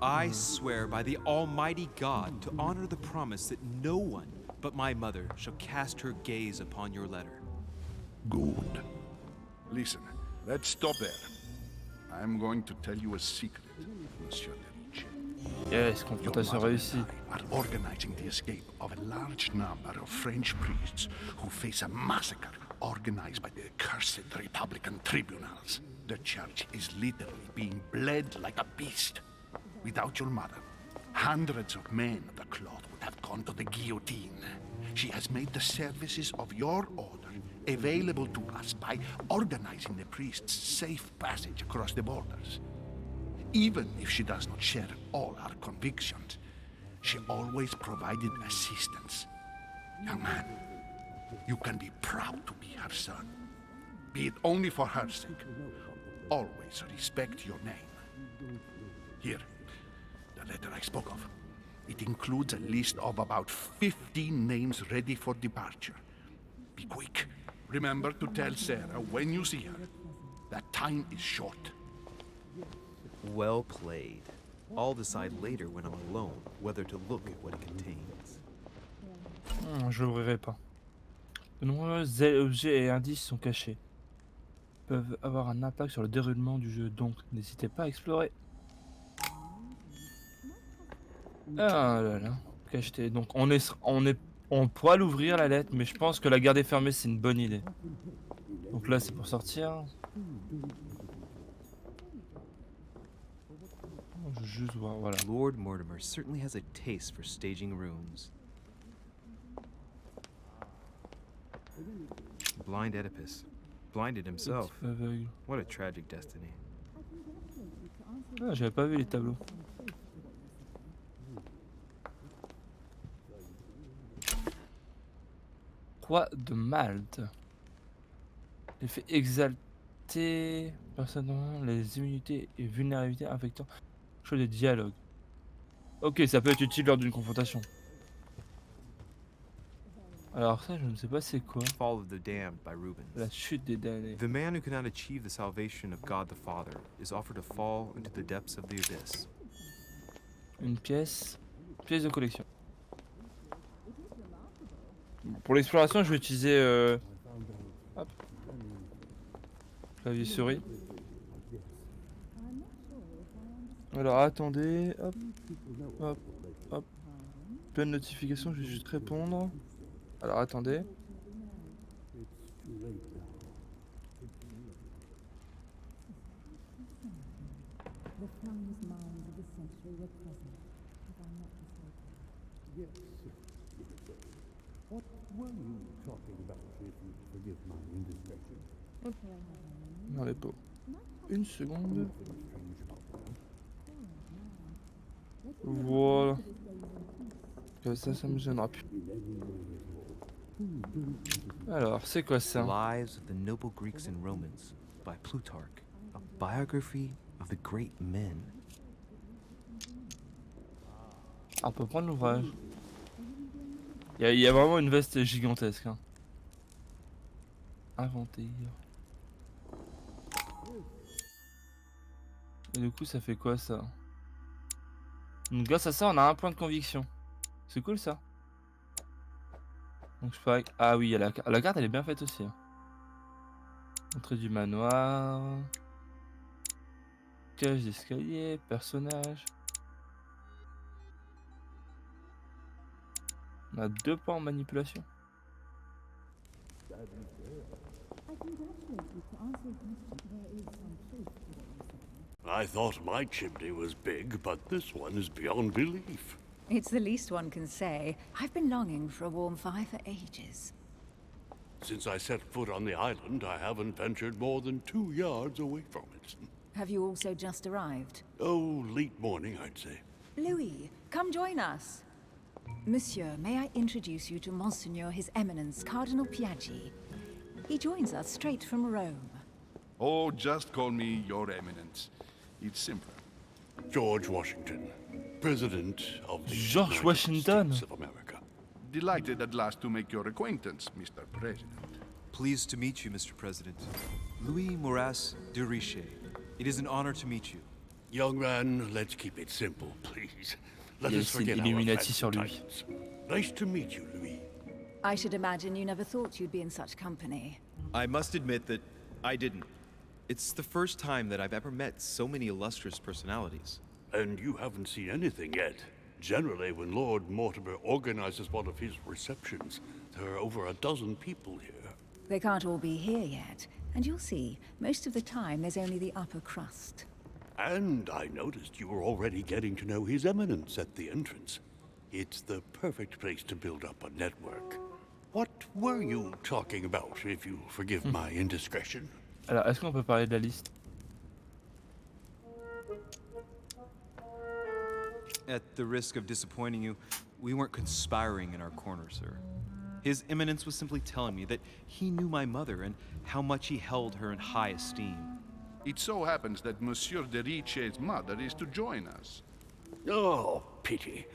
I swear by the Almighty God to honor the promise that no one but my mother shall cast her gaze upon your letter. Good. Listen, let's stop there. I'm going to tell you a secret, Monsieur de Ricci. Yes, Your confrontation mother réussie. and I are organizing the escape of a large number of French priests who face a massacre organized by the accursed Republican tribunals. The church is literally being bled like a beast. Without your mother, hundreds of men of the cloth would have gone to the guillotine. She has made the services of your order available to us by organizing the priests' safe passage across the borders. Even if she does not share all our convictions, she always provided assistance. Young man, you can be proud to be her son. Be it only for her sake. Always respect your name. Here, the letter I spoke of. It includes a list of about 15 names ready for departure. Be quick. Remember to tell Sarah when you see her that time is short. Well played. I'll decide later when I'm alone whether to look at what it contains. Je l'ouvrirai pas. De nombreux objets et indices sont cachés. Ils peuvent avoir un impact sur le déroulement du jeu, donc n'hésitez pas à explorer. Ah là là, cacheté. Donc on pourra l'ouvrir la lettre, mais je pense que la garder fermée c'est une bonne idée. Donc là c'est pour sortir. Je vais juste voir, voilà. Lord Mortimer certainly has a taste for staging rooms. Blind Oedipus. Blinded himself. Aveugle. What a tragic destiny. Ah, j'avais pas vu les tableaux. Roi de Malte. L'effet exalté personnellement les immunités et vulnérabilités infectant choix des dialogues. Ok, ça peut être utile lors d'une confrontation. Alors ça, je ne sais pas c'est quoi. Fall of the Damned by Rubens. La chute des damnés. The man who cannot achieve the salvation of God the Father is offered to fall into the depths of the abyss. Une pièce de collection. Pour l'exploration, je vais utiliser hop, clavier souris. Alors attendez, hop, hop, hop. Pleine notification, je vais juste répondre. Alors attendez. Dans les pots. Une seconde. Voilà. Ça me gênera plus. Alors, c'est quoi ça? Lives of the Noble Greeks and Romans by Plutarch, a biography of the great men. Ah, on peut prendre l'ouvrage. Il y a vraiment une veste gigantesque. Hein. Inventer. Et du coup, ça fait quoi ça? Donc, grâce à ça, on a un point de conviction. C'est cool ça. Donc je parie... Ah oui, la carte elle est bien faite aussi. Hein. Entrée du manoir. Cage d'escalier, personnage. On a 2 points en manipulation. I thought my chimney was big, but this one is beyond belief. It's the least one can say. I've been longing for a warm fire for ages. Since I set foot on the island, I haven't ventured more than 2 yards away from it. Have you also just arrived? Oh, late morning, I'd say. Louis, come join us. Monsieur, may I introduce you to Monseigneur His Eminence, Cardinal Piaggi? He joins us straight from Rome. Oh, just call me Your Eminence. It's simpler. George Washington, President of the George United Washington. States of America. Delighted at last to make your acquaintance, Mr. President. Pleased to meet you, Mr. President. Louis Moras de Richet. It is an honor to meet you. Young man, let's keep it simple, please. Let Il y a us aussi forget our Illuminati fancy sur lui. titles. Nice to meet you, Louis. I should imagine you never thought you'd be in such company. I must admit that I didn't. It's the first time that I've ever met so many illustrious personalities. And you haven't seen anything yet. Generally, when Lord Mortimer organizes one of his receptions, there are over a dozen people here. They can't all be here yet, and you'll see, most of the time there's only the upper crust. And I noticed you were already getting to know His Eminence at the entrance. It's the perfect place to build up a network. What were you talking about, if you'll forgive my indiscretion? Alors, est-ce qu'on peut parler de la liste? At the risk of disappointing you, we weren't conspiring in our corner, sir. His Eminence was simply telling me that he knew my mother and how much he held her in high esteem. It so happens that Monsieur de Richet's mother is to join us. Oh, pity.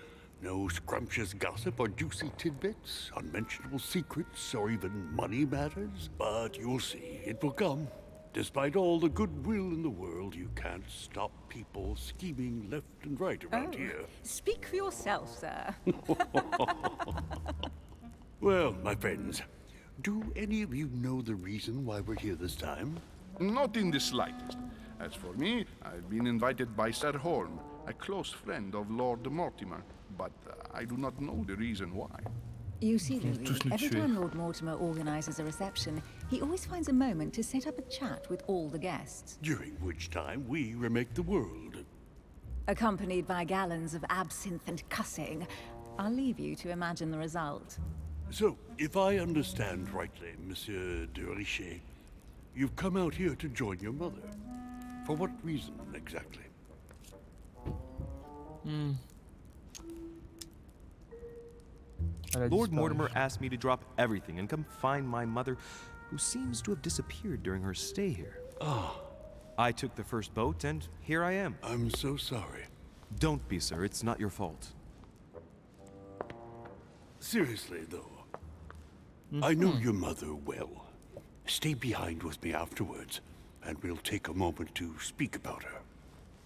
No scrumptious gossip or juicy tidbits, unmentionable secrets, or even money matters. But you'll see, it will come. Despite all the goodwill in the world, you can't stop people scheming left and right around here. Speak for yourself, sir. Well, my friends, do any of you know the reason why we're here this time? Not in the slightest. As for me, I've been invited by Sir Holm, a close friend of Lord Mortimer, but I do not know the reason why. You see, Tous Louis, nous every tuer. time Lord Mortimer organizes a reception, he always finds a moment to set up a chat with all the guests. During which time we remake the world. Accompanied by gallons of absinthe and cussing. I'll leave you to imagine the result. So, if I understand rightly, Monsieur de Richet, you've come out here to join your mother. For what reason, exactly? Elle a Lord disparu. Mortimer asked me to drop everything and come find my mother, who seems to have disappeared during her stay here. I took the first boat, and here I am. I'm so sorry. Don't be, sir. It's not your fault. Seriously, though, I know your mother well. Stay behind with me afterwards, and we'll take a moment to speak about her.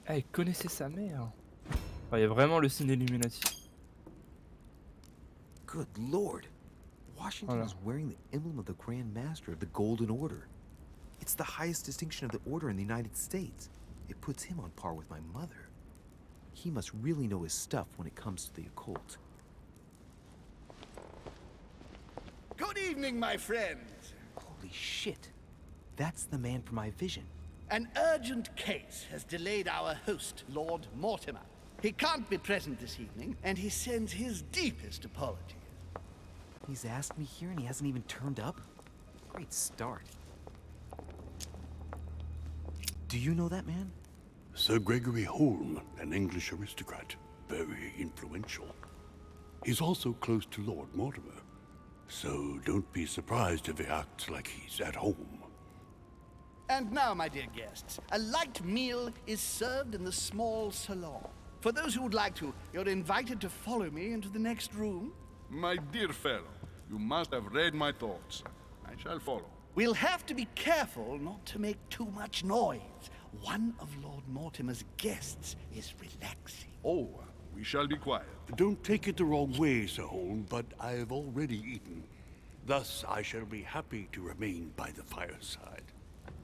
Ah, il connaissait sa mère. Il y a vraiment le signe d'Illuminati. Good Lord. Washington Voilà. is wearing the emblem of the Grand Master of the Golden Order. It's the highest distinction of the Order in the United States. It puts him on par with my mother. He must really know his stuff when it comes to the occult. Good evening, my friends. Holy shit. That's the man for my vision. An urgent case has delayed our host, Lord Mortimer. He can't be present this evening, and he sends his deepest apologies. He's asked me here and he hasn't even turned up? Great start. Do you know that man? Sir Gregory Holm, an English aristocrat, very influential. He's also close to Lord Mortimer, so don't be surprised if he acts like he's at home. And now, my dear guests, a light meal is served in the small salon. For those who would like to, you're invited to follow me into the next room. My dear fellow, you must have read my thoughts. I shall follow. We'll have to be careful not to make too much noise. One of Lord Mortimer's guests is relaxing. Oh, we shall be quiet. Don't take it the wrong way, Sir Holm, but I've already eaten. Thus, I shall be happy to remain by the fireside.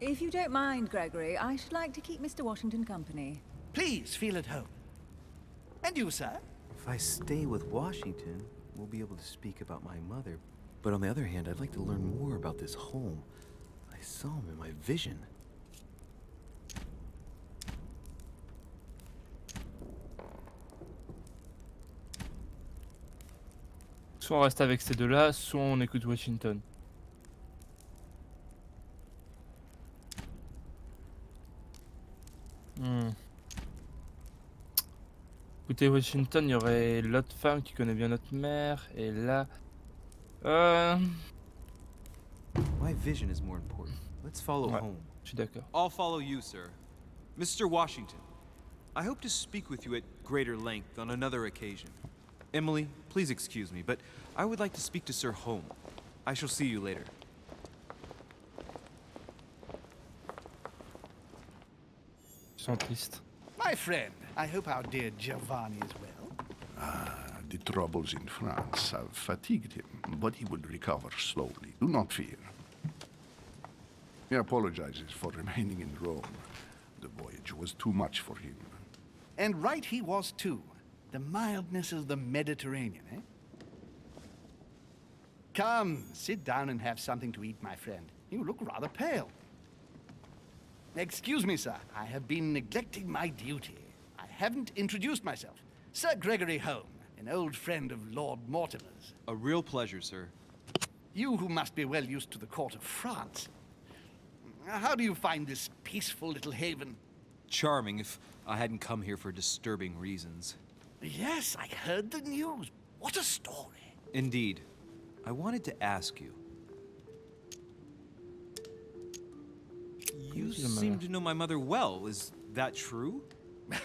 If you don't mind, Gregory, I should like to keep Mr. Washington company. Please feel at home. And you, sir? If I stay with Washington, we'll be able to speak about my mother. But on the other hand, I'd like to learn more about this home. I saw him in my vision. Soit on reste avec ces deux-là, soit on écoute Washington. Écoutez, Washington, il y aurait l'autre femme qui connaît bien notre mère, et là... My vision is more important. Let's follow Ouais, home. je suis d'accord. I'll follow you, sir. Mr. Washington, I hope to speak with you at greater length on another occasion. Emily, please excuse me, but I would like to speak to Sir Home. I shall see you later. Ils sont tristes. My friend, I hope our dear Giovanni is well. The troubles in France have fatigued him, but he will recover slowly. Do not fear. He apologizes for remaining in Rome. The voyage was too much for him. And right he was too. The mildness of the Mediterranean, eh? Come, sit down and have something to eat, my friend. You look rather pale. Excuse me, sir. I have been neglecting my duty. I haven't introduced myself. Sir Gregory Home, an old friend of Lord Mortimer's. A real pleasure, sir. You who must be well used to the court of France. How do you find this peaceful little haven? Charming if I hadn't come here for disturbing reasons. Yes, I heard the news. What a story. Indeed. I wanted to ask you. You seem to know my mother well. Is that true?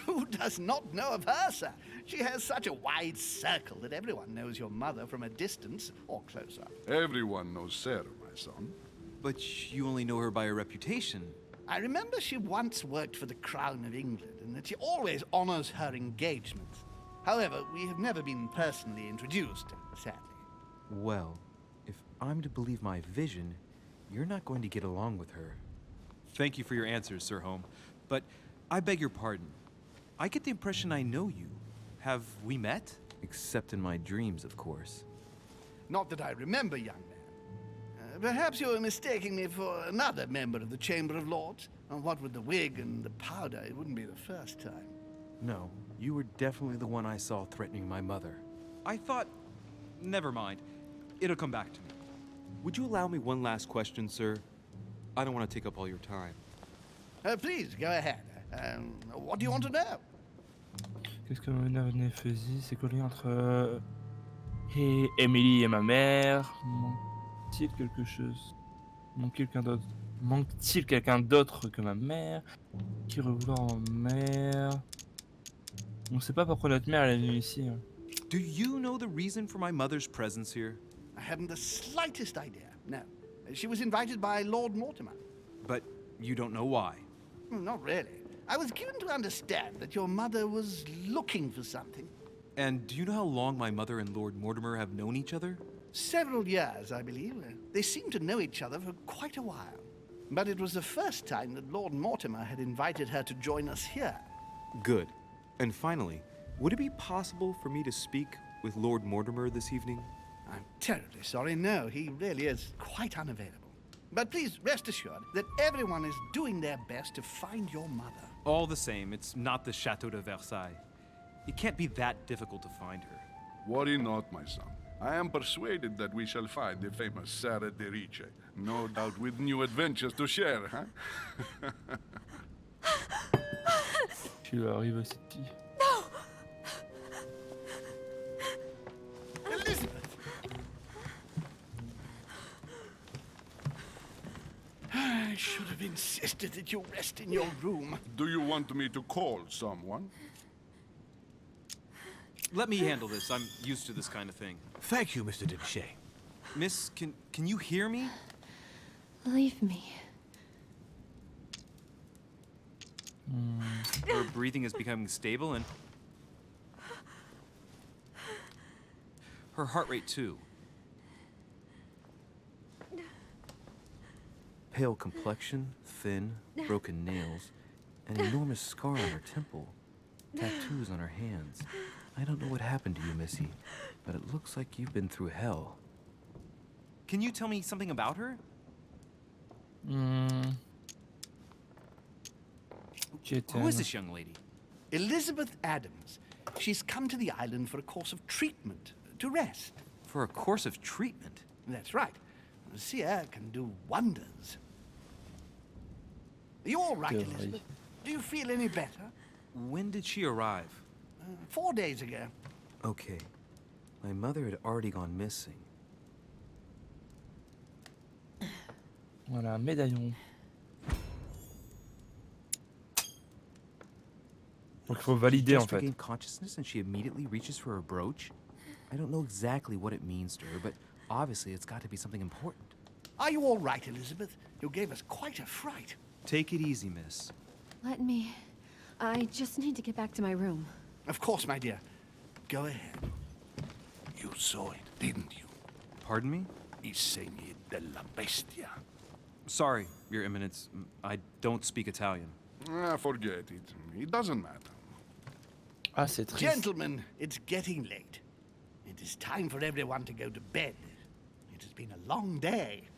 Who does not know of her, sir? She has such a wide circle that everyone knows your mother from a distance or closer. Everyone knows Sarah, my son. But you only know her by her reputation. I remember she once worked for the Crown of England and that she always honors her engagements. However, we have never been personally introduced, sadly. Well, if I'm to believe my vision, you're not going to get along with her. Thank you for your answers, Sir Home. But I beg your pardon. I get the impression I know you. Have we met? Except in my dreams, of course. Not that I remember, young man. Perhaps you are mistaking me for another member of the Chamber of Lords. And what with the wig and the powder, it wouldn't be the first time. No, you were definitely the one I saw threatening my mother. I thought... Never mind. It'll come back to me. Would you allow me one last question, sir? I don't want to take up all your time. Please, go ahead. What do you want to know? Qu'est-ce que ma mère faisait? C'est quoi le lien entre et Emily et ma mère? Manque-t-il quelque chose? Manque-t-il quelqu'un d'autre que ma mère? Qui revouloir en mère? On sait pas pourquoi notre mère elle est venue ici. Do you know the reason for my mother's presence here? I haven't the slightest idea, no. She was invited by Lord Mortimer. But you don't know why? Not really. I was given to understand that your mother was looking for something. And do you know how long my mother and Lord Mortimer have known each other? Several years, I believe. They seemed to know each other for quite a while. But it was the first time that Lord Mortimer had invited her to join us here. Good. And finally, would it be possible for me to speak with Lord Mortimer this evening? I'm terribly sorry, no. He really is quite unavailable. But please rest assured that everyone is doing their best to find your mother. All the same, it's not the Chateau de Versailles. It can't be that difficult to find her. Worry not, my son. I am persuaded that we shall find the famous Sarah de Riche. No doubt with new adventures to share, huh? Tu lui arrives à cette fille. Elizabeth! I should have insisted that you rest in your room. Do you want me to call someone? Let me handle this. I'm used to this kind of thing. Thank you, Mr. Dichet. Miss, can you hear me? Leave me. Her breathing is becoming stable and... her heart rate too. Pale complexion, thin, broken nails, an enormous scar on her temple, tattoos on her hands. I don't know what happened to you, Missy, but it looks like you've been through hell. Can you tell me something about her? Who is this young lady? Elizabeth Adams. She's come to the island for a course of treatment, to rest. For a course of treatment? That's right. A seer can do wonders. Are you all right, Elizabeth? Do you feel any better? When did she arrive? 4 days ago. Okay. My mother had already gone missing. Voilà, médaillon. Donc il faut valider en fait. She consciousness and she immediately reaches for her brooch. I don't know exactly what it means to her, but obviously it's got to be something important. Are you all right, Elizabeth? You gave us quite a fright. Take it easy, miss. Let me... I just need to get back to my room. Of course, my dear. Go ahead. You saw it, didn't you? Pardon me? I segni della bestia. Sorry, Your Eminence. I don't speak Italian. Forget it. It doesn't matter. Ah, c'est triste. Gentlemen, it's getting late. It is time for everyone to go to bed. It has been a long day.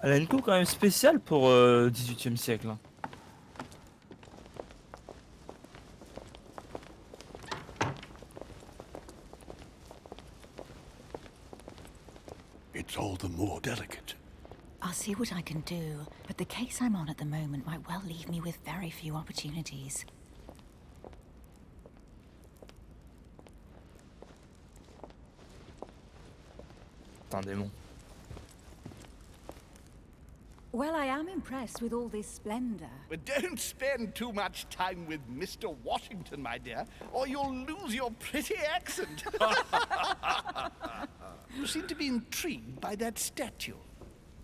Elle a une coupe quand même spéciale pour 18e siècle. Hein. It's all the more delicate. I'll see what I can do, but the case I'm on at the moment might well leave me with very few opportunities. C'est un démon. Well, I am impressed with all this splendor. But don't spend too much time with Mr. Washington, my dear, or you'll lose your pretty accent. You seem to be intrigued by that statue.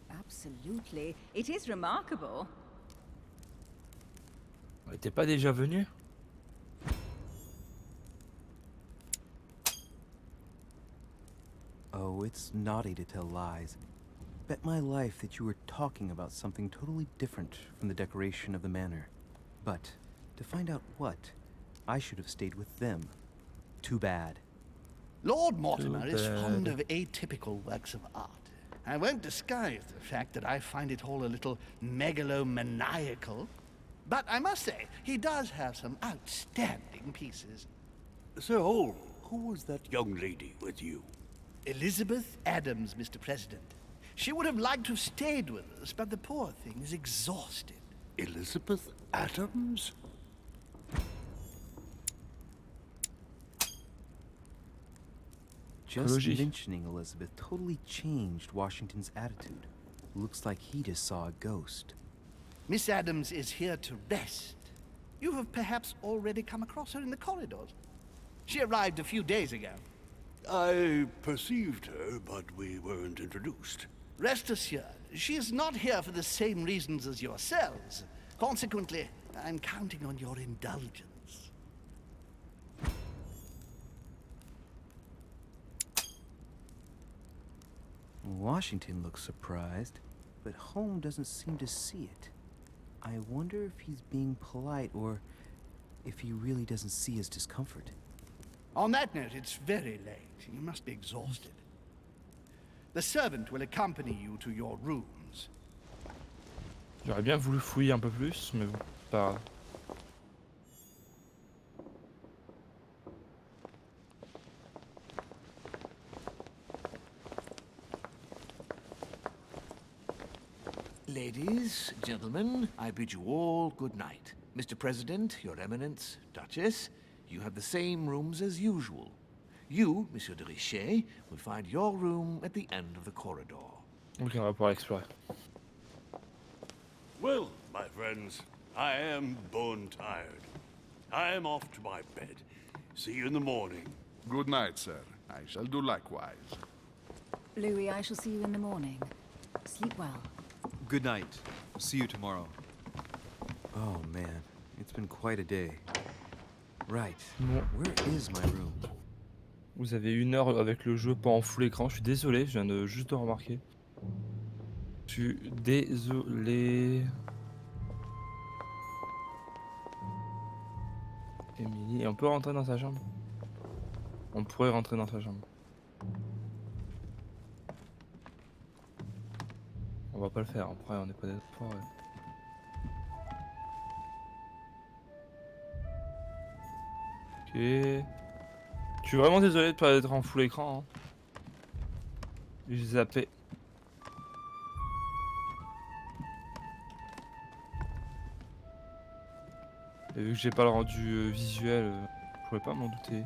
Absolutely. It is remarkable. T'es pas déjà venu? Oh, it's naughty to tell lies. Bet my life that you were talking about something totally different from the decoration of the manor. But, to find out what, I should have stayed with them. Too bad. Lord Mortimer is fond of atypical works of art. I won't disguise the fact that I find it all a little megalomaniacal. But I must say, he does have some outstanding pieces. So, who was that young lady with you? Elizabeth Adams, Mr. President. She would have liked to have stayed with us, but the poor thing is exhausted. Elizabeth Adams? Just mentioning Elizabeth totally changed Washington's attitude. Looks like he just saw a ghost. Miss Adams is here to rest. You have perhaps already come across her in the corridors. She arrived a few days ago. I perceived her, but we weren't introduced. Rest assured, she is not here for the same reasons as yourselves. Consequently, I'm counting on your indulgence. Washington looks surprised, but Holmes doesn't seem to see it. I wonder if he's being polite or if he really doesn't see his discomfort. On that note, it's very late. You must be exhausted. The servant will accompany you to your rooms. J'aurais bien voulu fouiller un peu plus, mais bon, pas grave. Ladies, gentlemen, I bid you all good night. Mr. President, Your Eminence, Duchess, you have the same rooms as usual. You, Monsieur de Richet, will find your room at the end of the corridor. Ok, on va pouvoir explorer. Well, my friends, I am bone tired. I am off to my bed. See you in the morning. Good night, sir. I shall do likewise. Louis, I shall see you in the morning. Sleep well. Good night. See you tomorrow. Oh man, it's been quite a day. Right. Bon. Where is my room? Vous avez 1 heure avec le jeu pas en full écran, je suis désolé, je viens de juste de remarquer. suis désolé. Emily, on peut rentrer dans sa chambre? On pourrait rentrer dans sa chambre. On va pas le faire, après on n'est pas des forts. Ok. Je suis vraiment désolé de pas être en full écran. Hein. J'ai zappé. Et vu que j'ai pas le rendu visuel, je pouvais pas m'en douter.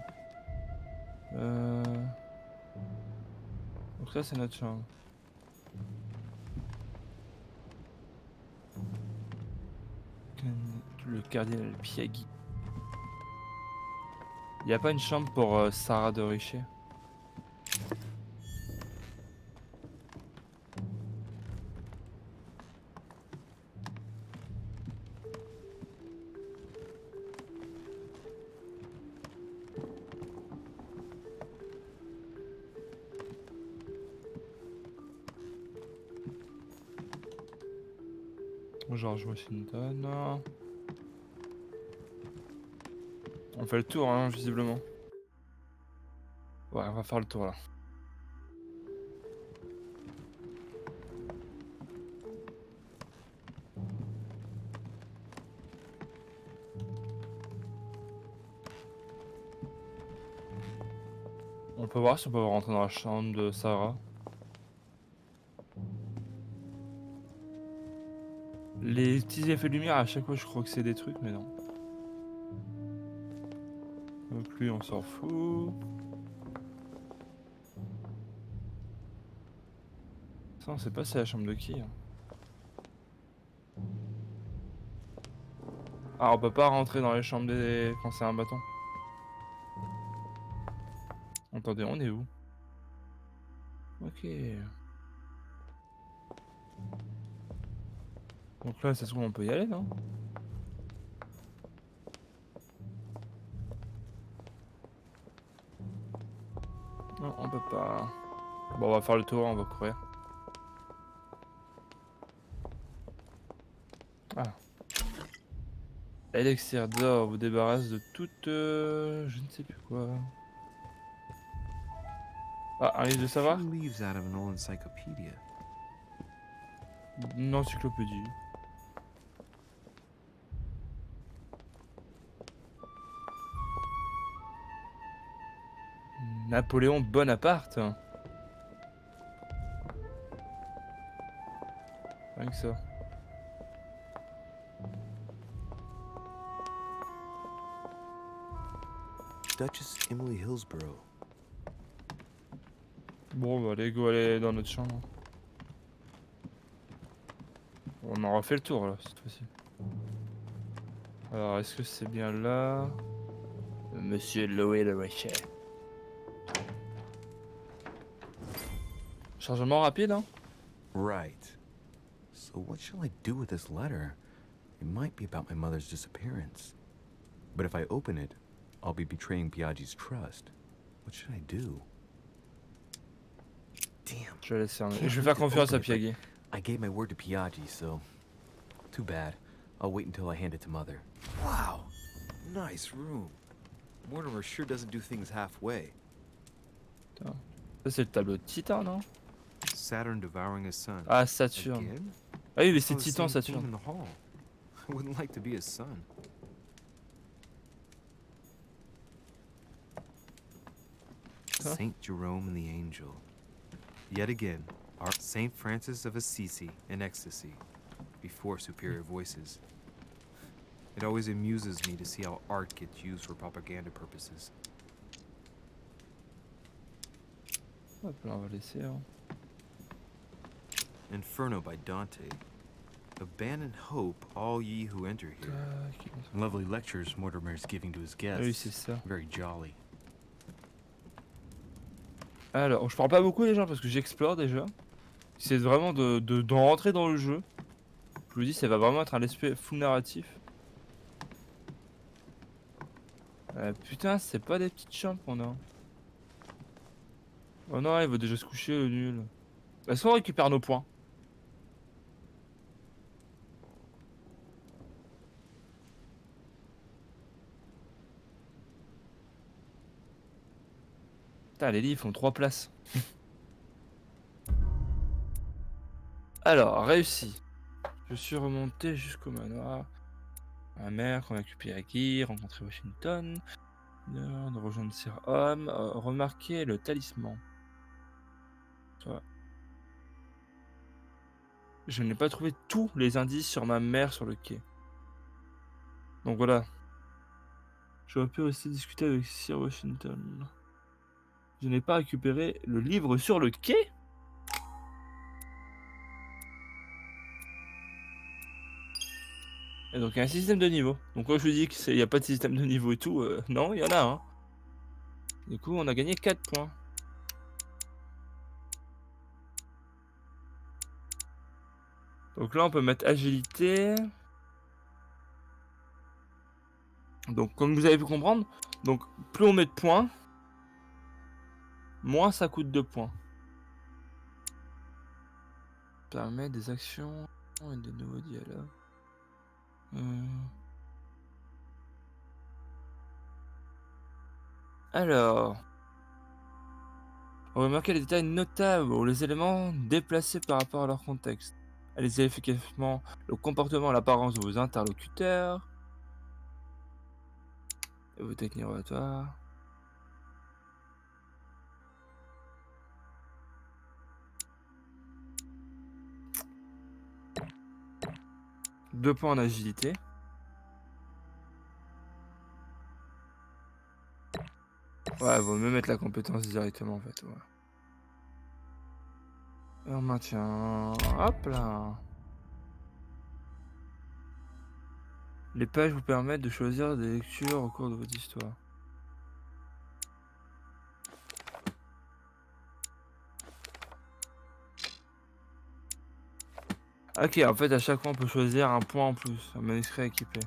Donc là c'est notre chambre. Le cardinal Piagui. Y a pas une chambre pour Sarah de Richer? George Washington. On fait le tour, hein, visiblement. Ouais, on va faire le tour là. On peut voir si on peut rentrer dans la chambre de Sarah. Les petits effets de lumière, à chaque fois je crois que c'est des trucs, mais non. Donc lui on s'en fout. Ça on sait pas c'est la chambre de qui. Hein. Ah on peut pas rentrer dans les chambres des... quand c'est un bâton. Attendez, on est où? Ok. Donc là ça se trouve on peut y aller non? Non on peut pas. Bon on va faire le tour, on va courir. Ah. Elixir d'or vous débarrasse de toute... je ne sais plus quoi. Ah, un livre de savoir? Leaves out of an old encyclopedia. Une encyclopédie. Napoléon Bonaparte. Rien que ça. Duchess Emily Hillsborough. Bon bah allez go aller dans notre chambre. On aura fait le tour là cette fois-ci. Alors est-ce que c'est bien là? Monsieur Loé le Richer. Chargement rapide hein? Right. So what shall I do with this letter? It might be about my mother's disappearance. But if I open it, I'll be betraying Piaggi's trust. What should I do? Damn. Je vais laisser je vais faire confiance à Piaggi. I gave my word to Piaggi, so too bad. I'll wait until I hand it to Mother. Wow, nice room. Mortimer sure doesn't do things halfway. Putain. Ça c'est le tableau de Titan non? Saturn devouring his son. Ah Saturne. Again? Ah oui mais c'est Oh, the Titan same theme Saturne. in the hall. I wouldn't like to be his son. Huh? Saint Jerome and the Angel. Yet again, our Saint Francis of Assisi in ecstasy, before superior voices. It always amuses me to see how art gets used for propaganda purposes. Hop là on va laisser hein. Inferno by Dante. Abandon hope, all ye who enter here. Lovely lectures Mortimer's giving to his guests. Oui c'est ça. Very jolly. Alors, je parle pas beaucoup déjà parce que j'explore déjà. C'est vraiment de rentrer dans le jeu. Je vous dis, ça va vraiment être un aspect full narratif. Putain, c'est pas des petites chambres qu'on a. Oh non, il va déjà se coucher le nul. Est-ce qu'on récupère nos points? Putain, les livres font 3 places. Alors, réussi. Je suis remonté jusqu'au manoir. Ma mère, convaincue à Guy, rencontrer Washington. De rejoindre Sir Homme. Remarquer le talisman. Soit. Je n'ai pas trouvé tous les indices sur ma mère sur le quai. Donc voilà. J'aurais pu aussi discuter avec Sir Washington. Je n'ai pas récupéré le livre sur le quai. Et donc il y a un système de niveau. Donc quand je vous dis qu'il n'y a pas de système de niveau et tout, non, il y en a un. Du coup, on a gagné 4 points. Donc là, on peut mettre agilité. Donc comme vous avez pu comprendre, donc plus on met de points, moins ça coûte de points. Permet des actions et des nouveaux dialogues. Alors, remarquez les détails notables ou les éléments déplacés par rapport à leur contexte. Analysez efficacement le comportement et l'apparence de vos interlocuteurs. Et vos techniques oratoires. Deux points en agilité. Ouais, vaut mieux mettre la compétence directement en fait. Ouais. Et on maintient. Hop là. Les pages vous permettent de choisir des lectures au cours de votre histoire. Ok, en fait à chaque fois on peut choisir un point en plus, un manuscrit équipé.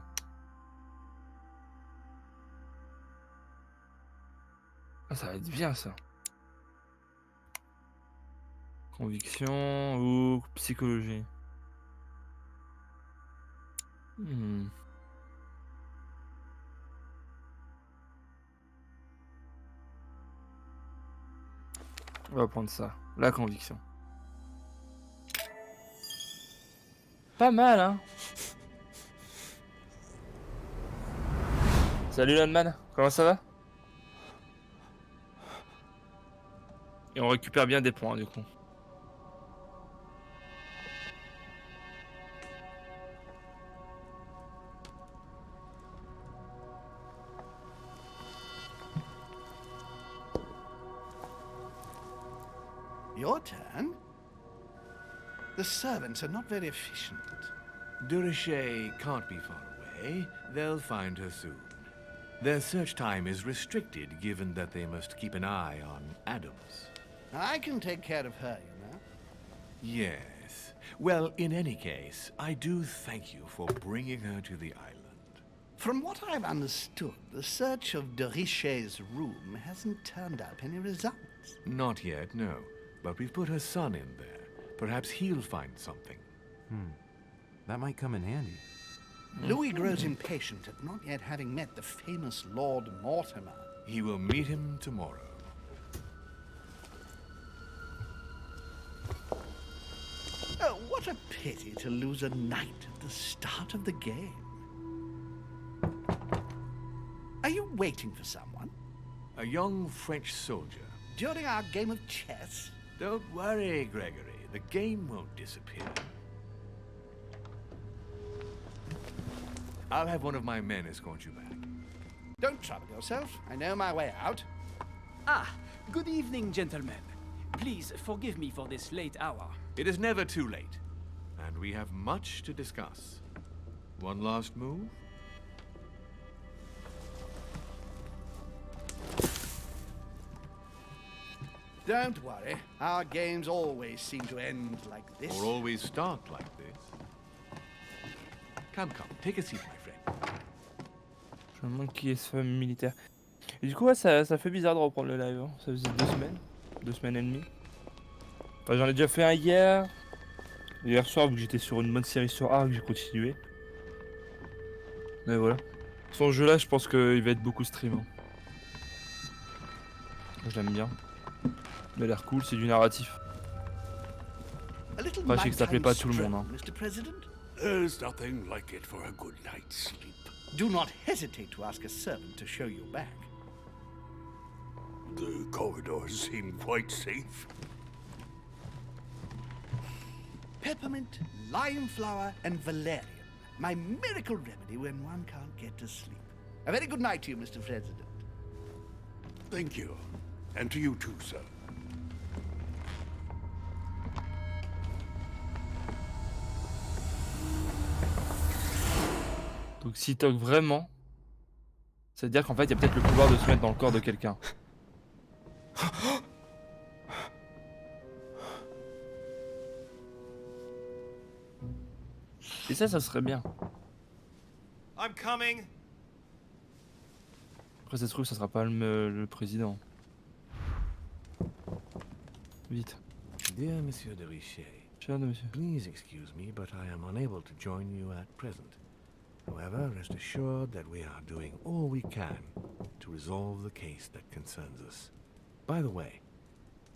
Ah, ça va être bien ça. Conviction ou psychologie. On va prendre ça, la conviction. Pas mal, hein. Salut Landman, comment ça va? Et on récupère bien des points du coup. Your turn? The servants are not very efficient. Durocher can't be far away. They'll find her soon. Their search time is restricted, given that they must keep an eye on Adams. I can take care of her, you know. Yes. Well, in any case, I do thank you for bringing her to the island. From what I've understood, the search of Durocher's room hasn't turned up any results. Not yet, no. But we've put her son in there. Perhaps he'll find something. That might come in handy. Louis grows impatient at not yet having met the famous Lord Mortimer. He will meet him tomorrow. Oh, what a pity to lose a knight at the start of the game. Are you waiting for someone? A young French soldier. During our game of chess? Don't worry, Gregory. The game won't disappear. I'll have one of my men escort you back. Don't trouble yourself. I know my way out. Ah, good evening, gentlemen. Please forgive me for this late hour. It is never too late, and we have much to discuss. One last move? Don't worry. Our games always seem to end like this. Or always start like this. Come, take a seat, my friend. Je me demande qui est ce fameux militaire. Et du coup, ouais, ça fait bizarre de reprendre le live. Hein. Ça faisait 2 semaines et demie. Enfin, j'en ai déjà fait un hier. Hier soir, vu que j'étais sur une bonne série sur Arc, j'ai continué. Mais voilà. Son jeu là, je pense qu'il va être beaucoup stream. Hein. Je l'aime bien. Il a l'air cool, c'est du narratif. A little Après, je sais que ça plaît pas à tout le nighttime monde. Hein. stroll, Mr. President? There's nothing like it for a good night's sleep. Do not hesitate to ask a servant to show you back. The corridors seem quite safe. Peppermint, lime flower, and valerian. My miracle remedy when one can't get to sleep. A very good night to you, Mr. President. Thank you. And to you too, sir. Donc s'il toque vraiment, c'est-à-dire qu'en fait il y a peut-être le pouvoir de se mettre dans le corps de quelqu'un. Et ça serait bien. I'm coming. Après ça se trouve ça sera pas le président. Vite. Dear Monsieur de Richet, Cher de monsieur. please excuse me, but I am unable to join you at present. However, rest assured that we are doing all we can to resolve the case that concerns us. By the way,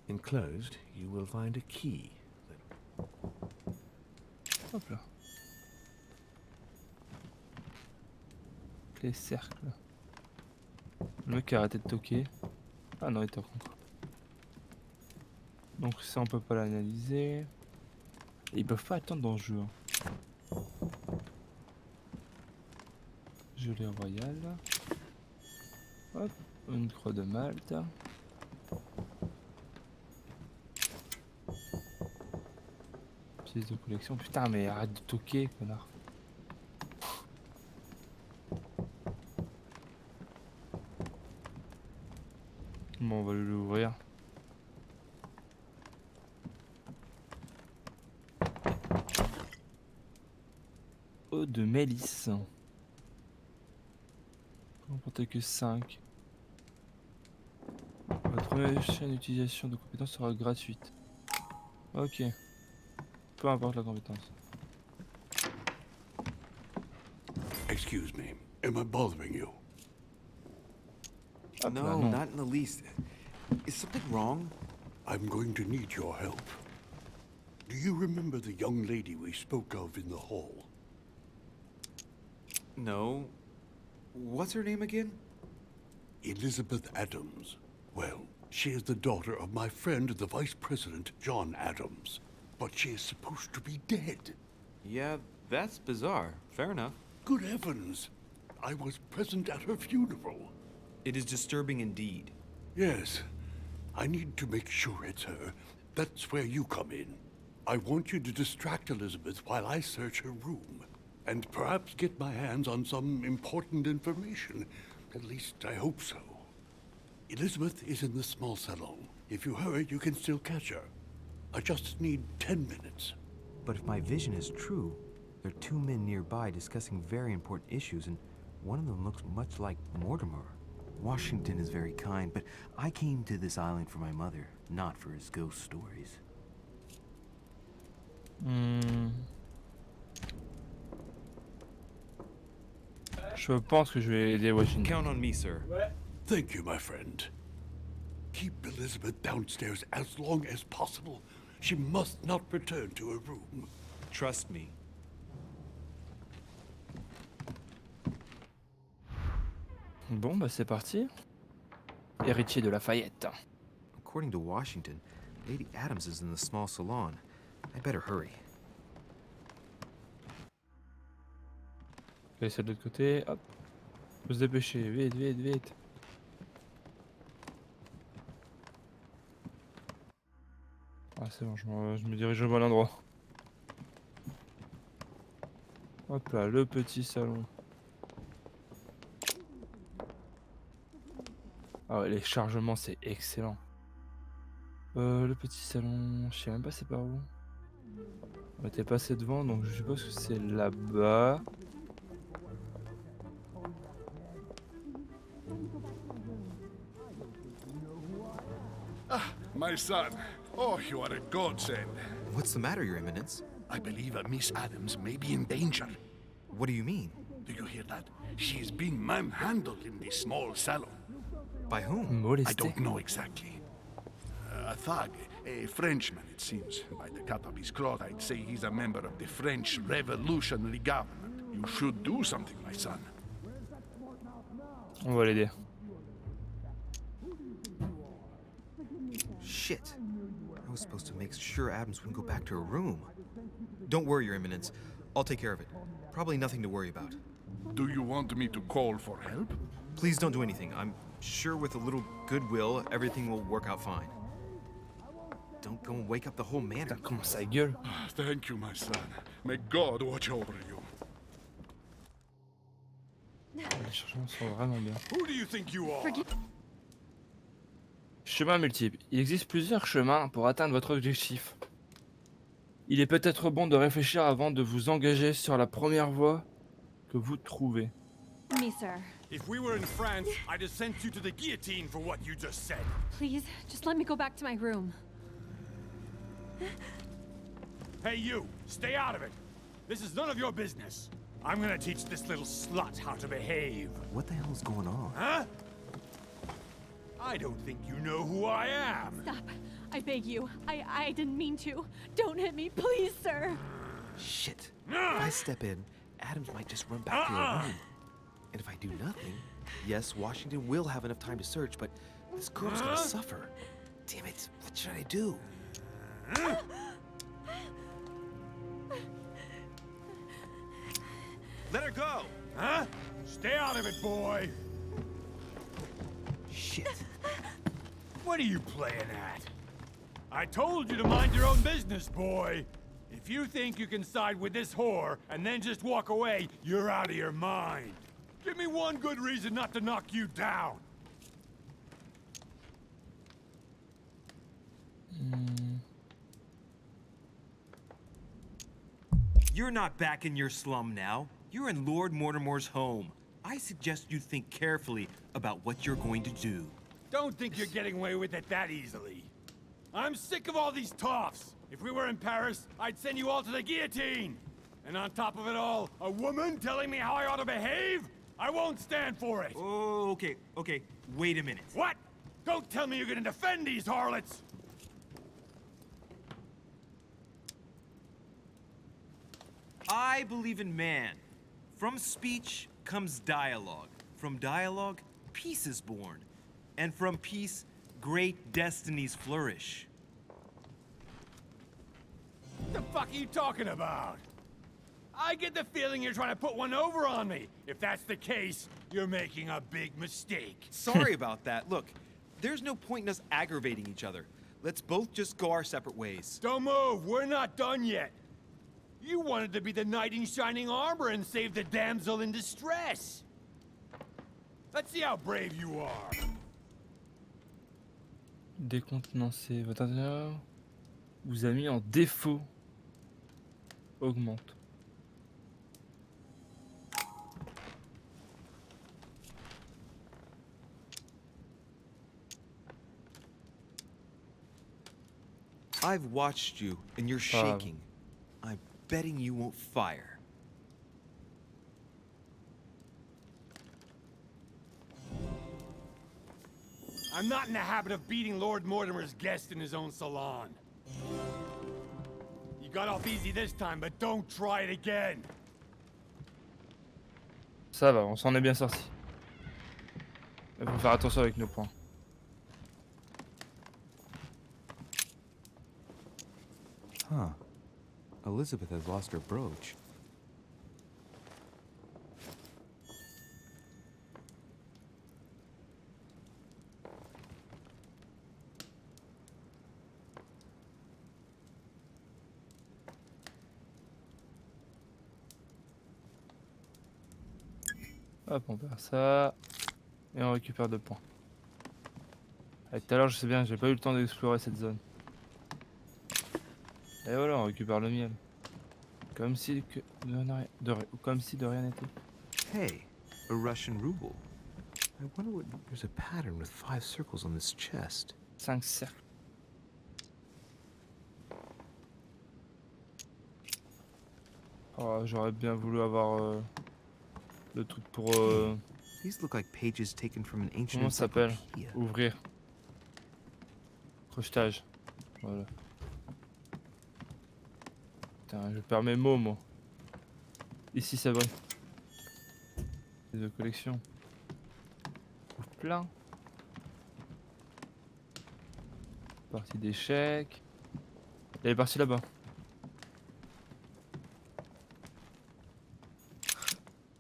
enclosed, you will find a key that... Hop là. Clé cercle. Le mec a arrêté de toquer. Ah non, il toque encore. Donc ça on peut pas l'analyser. Et ils peuvent pas attendre dans le jeu. Hein. Gelée royale. Hop, une croix de Malte. Pièce de collection. Putain mais arrête de toquer, connard. Bon, on va l'ouvrir. Eau de mélisse. On compte que 5. Votre première chaîne d'utilisation de compétences sera gratuite. Ok. Peu importe la compétence. Excuse me. Am I bothering you? No, not in the least. Is something wrong? I'm going to need your help. Do you remember the young lady we spoke of in the hall? No. What's her name again? Elizabeth Adams. Well, she is the daughter of my friend, the Vice President, John Adams. But she is supposed to be dead. Yeah, that's bizarre. Fair enough. Good heavens! I was present at her funeral. It is disturbing indeed. Yes. I need to make sure it's her. That's where you come in. I want you to distract Elizabeth while I search her room. And perhaps get my hands on some important information. At least I hope so. Elizabeth is in the small salon. If you hurry, you can still catch her. I just need 10 minutes. But if my vision is true, there are two men nearby discussing very important issues, and one of them looks much like Mortimer. Washington is very kind, but I came to this island for my mother, not for his ghost stories. Je pense que je vais aider Washington. Count on me, sir. Thank you, my friend. Keep Elizabeth downstairs as long as possible. She must not return to her room. Trust me. Bon, bah c'est parti. Héritier de Lafayette. According to Washington, Lady Adams is in the small salon. I better hurry. Ok, c'est de l'autre côté. Hop. Faut se dépêcher. Vite, vite, vite. Ah, c'est bon, je me dirige au bon endroit. Hop là, le petit salon. Ah ouais, les chargements, c'est excellent. Le petit salon, je sais même pas c'est par où. On était passé devant, donc je suppose que c'est là-bas. Ah, my son. Oh, you are a godsend. What's the matter, Your Eminence? I believe Miss Adams may be in danger. What do you mean? Do you hear that? She is being manhandled in this small salon. By whom? I Molesté. don't know exactly. A thug, a Frenchman, it seems. By the cut of his cloth, I'd say he's a member of the French Revolutionary Government. You should do something, my son. On va l'aider. Shit. I was supposed to make sure Adams wouldn't go back to her room. Don't worry, Your Eminence. I'll take care of it. Probably nothing to worry about. Do you want me to call for help? Please don't do anything. I'm sure with a little goodwill, everything will work out fine. Don't go and wake up the whole man. Putain, comment ça gueule. Thank you, my son. May God watch over you. Les changements sont vraiment bien. Who do you think you are? Chemin multiple. Il existe plusieurs chemins pour atteindre votre objectif. Il est peut-être bon de réfléchir avant de vous engager sur la première voie que vous trouvez. Me, sir. If we were in France, I'd have sent you to the guillotine for what you just said. Please, just let me go back to my room. Hey, you! Stay out of it! This is none of your business. I'm gonna teach this little slut how to behave. What the hell is going on? Huh? I don't think you know who I am. Stop. I beg you. I didn't mean to. Don't hit me, please, sir. Shit. If I step in, Adams might just run back to her room. And if I do nothing, yes, Washington will have enough time to search, but this girl's gonna suffer. Damn it, what should I do? Let her go! Huh? Stay out of it, boy! Shit. What are you playing at? I told you to mind your own business, boy! If you think you can side with this whore and then just walk away, you're out of your mind. Give me one good reason not to knock you down. You're not back in your slum now. You're in Lord Mortimer's home. I suggest you think carefully about what you're going to do. Don't think you're getting away with it that easily. I'm sick of all these toffs. If we were in Paris, I'd send you all to the guillotine. And on top of it all, a woman telling me how I ought to behave? I won't stand for it. Oh, okay. Wait a minute. What? Don't tell me you're gonna defend these harlots. I believe in man. From speech comes dialogue. From dialogue, peace is born. And from peace, great destinies flourish. What the fuck are you talking about? I get the feeling you're trying to put one over on me. If that's the case, you're making a big mistake. Sorry about that. Look, there's no point in us aggravating each other. Let's both just go our separate ways. Don't move. We're not done yet. You wanted to be the knight in shining armor and save the damsel in distress. Let's see how brave you are. Décontenancé. Votre intérieur vous a mis en défaut. Augmente. I've watched you, and you're shaking. I'm betting you won't fire. I'm not in the habit of beating Lord Mortimer's guest in his own salon. You got off easy this time, but don't try it again. Ça va, on s'en est bien sorti. Il faut faire attention avec nos points. Huh. Elizabeth has lost her brooch. Hop, on perd ça. Et on récupère 2 points. Et tout à l'heure, je sais bien, j'ai pas eu le temps d'explorer cette zone. Et voilà, on récupère le miel. Comme si de rien n'était. Hey, a Russian ruble. I wonder what... There's a pattern with 5 circles on this chest. 5 cercles. Oh, j'aurais bien voulu avoir le truc pour These look like pages taken from an ancient Comment ça s'appelle? encyclopedia. Ouvrir. Crochetage. Voilà. Putain, je perds mes mots, moi. Ici, ça brille. De collection. Ouvre plein. Partie d'échecs. Elle est partie là-bas.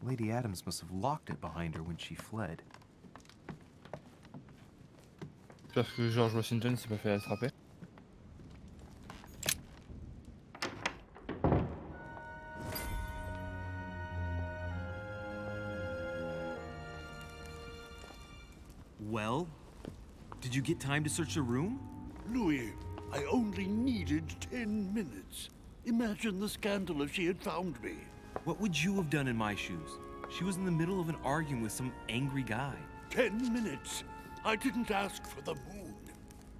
Lady Adams must have locked it behind her when she fled. J'espère que George Washington s'est pas fait attraper. Well, did you get time to search the room? Louis, I only needed 10 minutes. Imagine the scandal if she had found me. What would you have done in my shoes? She was in the middle of an argument with some angry guy. 10 minutes. I didn't ask for the moon.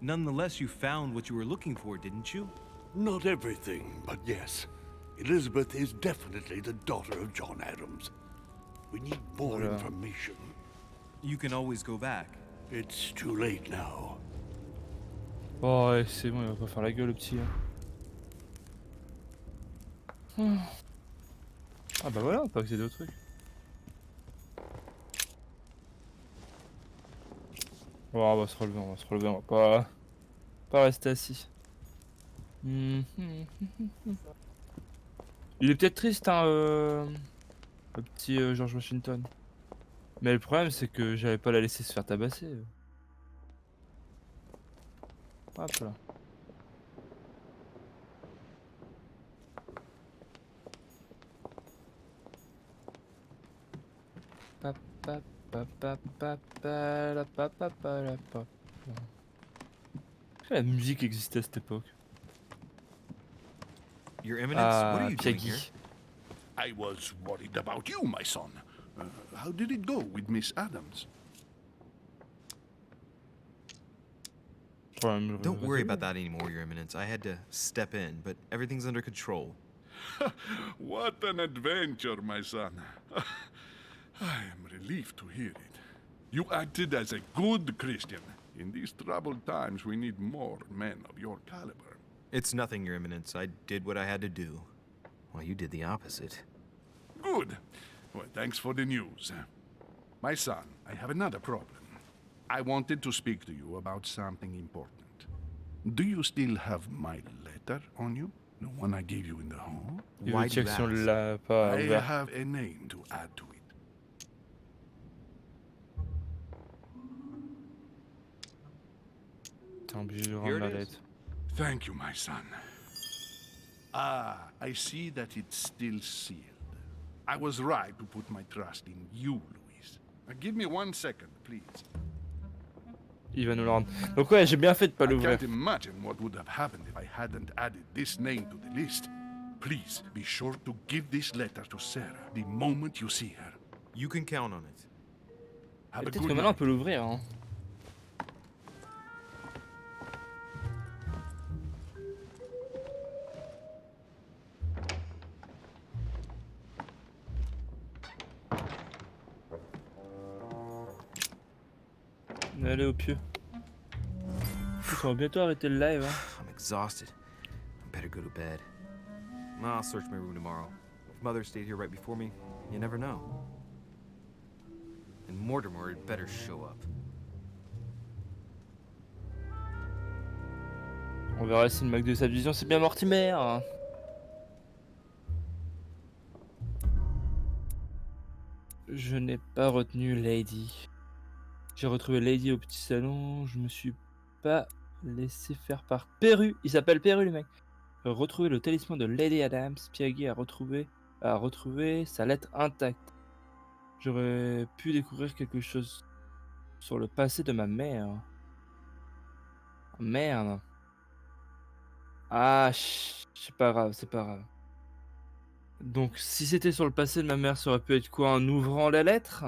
Nonetheless, you found what you were looking for, didn't you? Not everything, but yes. Elizabeth is definitely the daughter of John Adams. We need more information. You can always go back. It's too late now. Oh ouais, c'est bon, il va pas faire la gueule le petit. Hein. Ah bah voilà, on peut accéder au truc. Oh, on va se relever, on va pas rester assis. Il est peut-être triste, hein, le petit George Washington. Mais le problème, c'est que j'avais pas la laisser se faire tabasser. Hop là. La musique existait à cette époque. Your Eminence, what are you doing Piagui. here? I was worried about you, my son. How did it go with Miss Adams? Don't worry about that anymore, Your Eminence. I had to step in, but everything's under control. What an adventure, my son. I am relieved to hear it. You acted as a good Christian. In these troubled times, we need more men of your caliber. It's nothing, Your Eminence. I did what I had to do. Well, you did the opposite. Good. Well, thanks for the news. My son, I have another problem. I wanted to speak to you about something important. Do you still have my letter on you? The one I gave you in the hall? Why do you ask? I have a name to add to it. T'es obligé de rendre la lettre. Thank you, my son. Ah, I see that it's still sealed. I was right to put my trust in you, Louise. Now, give me 1 second, please. Il va nous le rendre. Donc ouais, j'ai bien fait de pas I l'ouvrir. can't imagine what would have happened if I hadn't added this name to the list. Please, be sure to give this letter to Sarah the moment you see her. You can count on it. Have a Peut-être good que maintenant on night. peut l'ouvrir. Hein. Allez au pieu. On va bientôt arrêter le live. Hein. I'm exhausted. I better go to bed. I'll search my room tomorrow. If Mother stayed here right before me, you never know. And Mortimer had better show up. On verra si le Mac de Subvision c'est bien Mortimer. Hein. Je n'ai pas retenu Lady. J'ai retrouvé Lady au petit salon. Je me suis pas laissé faire par Perru. Il s'appelle Perru le mec. Retrouver le talisman de Lady Adams. Piagui a retrouvé sa lettre intacte. J'aurais pu découvrir quelque chose sur le passé de ma mère. Merde. Ah, c'est pas grave, c'est pas grave. Donc, si c'était sur le passé de ma mère, ça aurait pu être quoi? En ouvrant la lettre?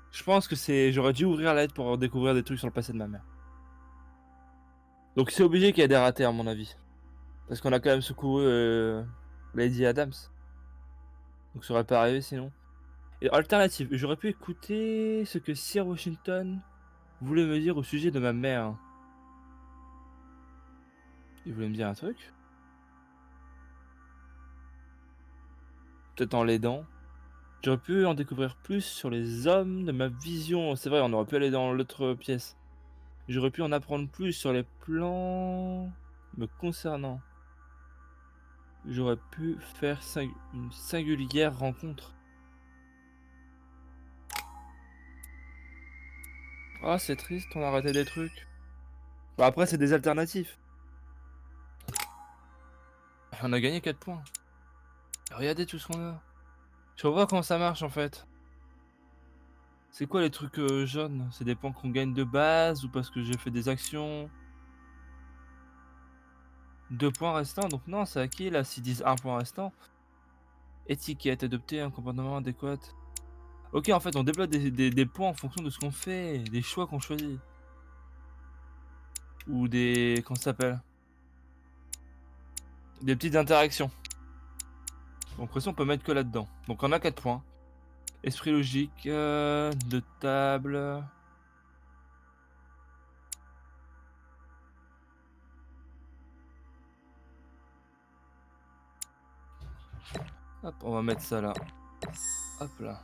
Je pense que j'aurais dû ouvrir la lettre pour découvrir des trucs sur le passé de ma mère. Donc, c'est obligé qu'il y ait des ratés, à mon avis. Parce qu'on a quand même secouru Lady Adams. Donc, ça aurait pas arrivé sinon. Et alternative, j'aurais pu écouter ce que Sir Washington voulait me dire au sujet de ma mère. Il voulait me dire un truc? Peut-être en l'aidant. J'aurais pu en découvrir plus sur les hommes de ma vision. C'est vrai, on aurait pu aller dans l'autre pièce. J'aurais pu en apprendre plus sur les plans me concernant. J'aurais pu faire une singulière rencontre. Ah, c'est triste, on a raté des trucs. Bah après, c'est des alternatifs. On a gagné 4 points. Regardez tout ce qu'on a. Je vois comment ça marche en fait. C'est quoi les trucs jaunes? C'est des points qu'on gagne de base ou parce que j'ai fait des actions? 2 points restants, donc non, c'est acquis là, s'ils disent 1 point restant. Étiquette, adopter un comportement adéquat. Ok, en fait, on débloque des points en fonction de ce qu'on fait, des choix qu'on choisit. Ou des... comment ça s'appelle? Des petites interactions. Donc, on peut mettre que là-dedans. Donc, on a 4 points. Esprit logique, de table. Hop, on va mettre ça là. Hop là.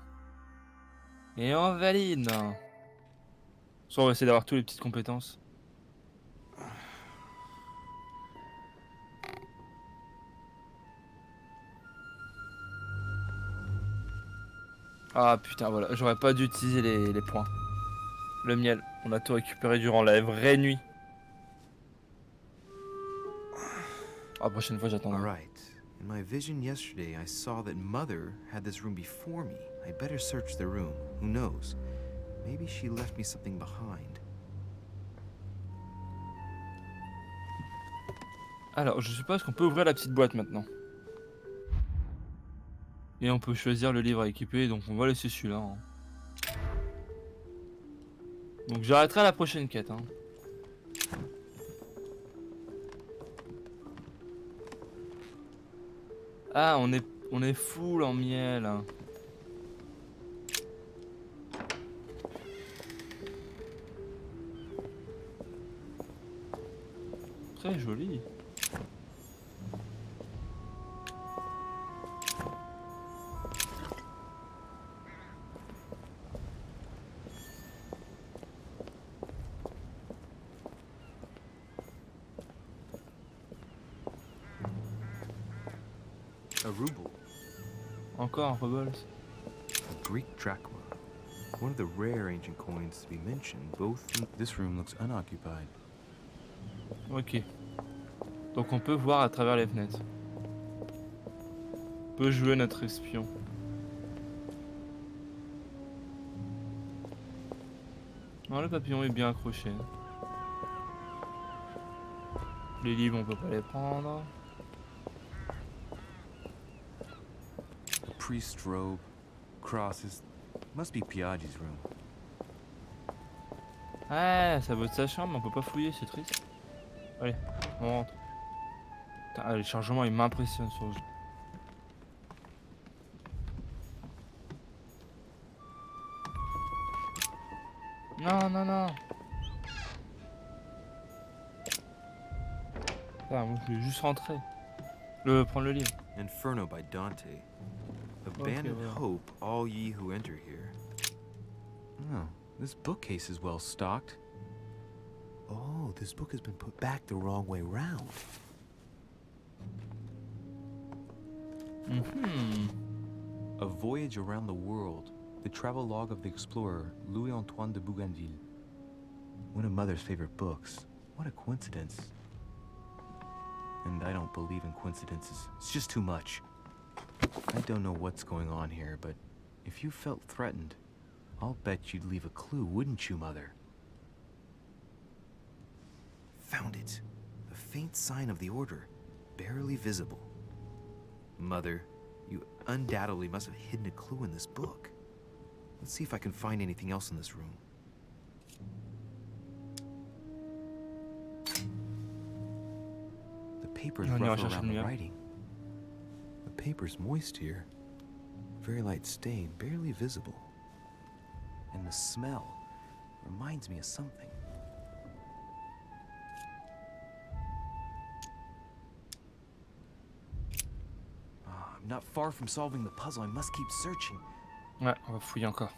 Et on valide. Soit on va essayer d'avoir toutes les petites compétences. Ah putain, voilà, j'aurais pas dû utiliser les points. Le miel, on a tout récupéré durant la vraie nuit. Ah, prochaine fois j'attends. Alright. In my vision yesterday, I saw that Mother had this room before me. I better search the room. Who knows? Maybe she left me something behind. Alors, je suppose qu'on peut ouvrir la petite boîte maintenant. Et on peut choisir le livre à équiper, donc on va laisser celui-là. Hein. Donc j'arrêterai à la prochaine quête. Hein. Ah, on est full en miel. Hein. Très joli. A ruble. Encore un rebels. A Greek drachma. One of the rare ancient coins to be mentioned, both in... This room looks unoccupied. Ok. Donc on peut voir à travers les fenêtres. On peut jouer notre espion. Non, le papillon est bien accroché. Les livres, on peut pas les prendre. Priest's robe, crosses. Must be Piaggi's room. Ah, ça vaut de sa chambre, on peut pas fouiller, c'est triste. Allez, on rentre. Putain, les chargements, ils m'impressionnent sur le jeu. Non, non, non. Ah, moi, je vais juste rentrer. Prendre le livre. Inferno by Dante. Abandon hope, all ye who enter here. Oh, this bookcase is well stocked. Oh, this book has been put back the wrong way round. A Voyage Around the World. The travelogue of the explorer, Louis-Antoine de Bougainville. One of Mother's favorite books. What a coincidence. And I don't believe in coincidences. It's just too much. I don't know what's going on here, but if you felt threatened, I'll bet you'd leave a clue, wouldn't you, Mother? Found it. A faint sign of the Order, barely visible. Mother, you undoubtedly must have hidden a clue in this book. Let's see if I can find anything else in this room. The paper's rough around the writing. The paper's moist here. Very light stain, barely visible. And the smell reminds me of something. I'm not far from solving the puzzle. I must keep searching. Ouais, on va fouiller encore.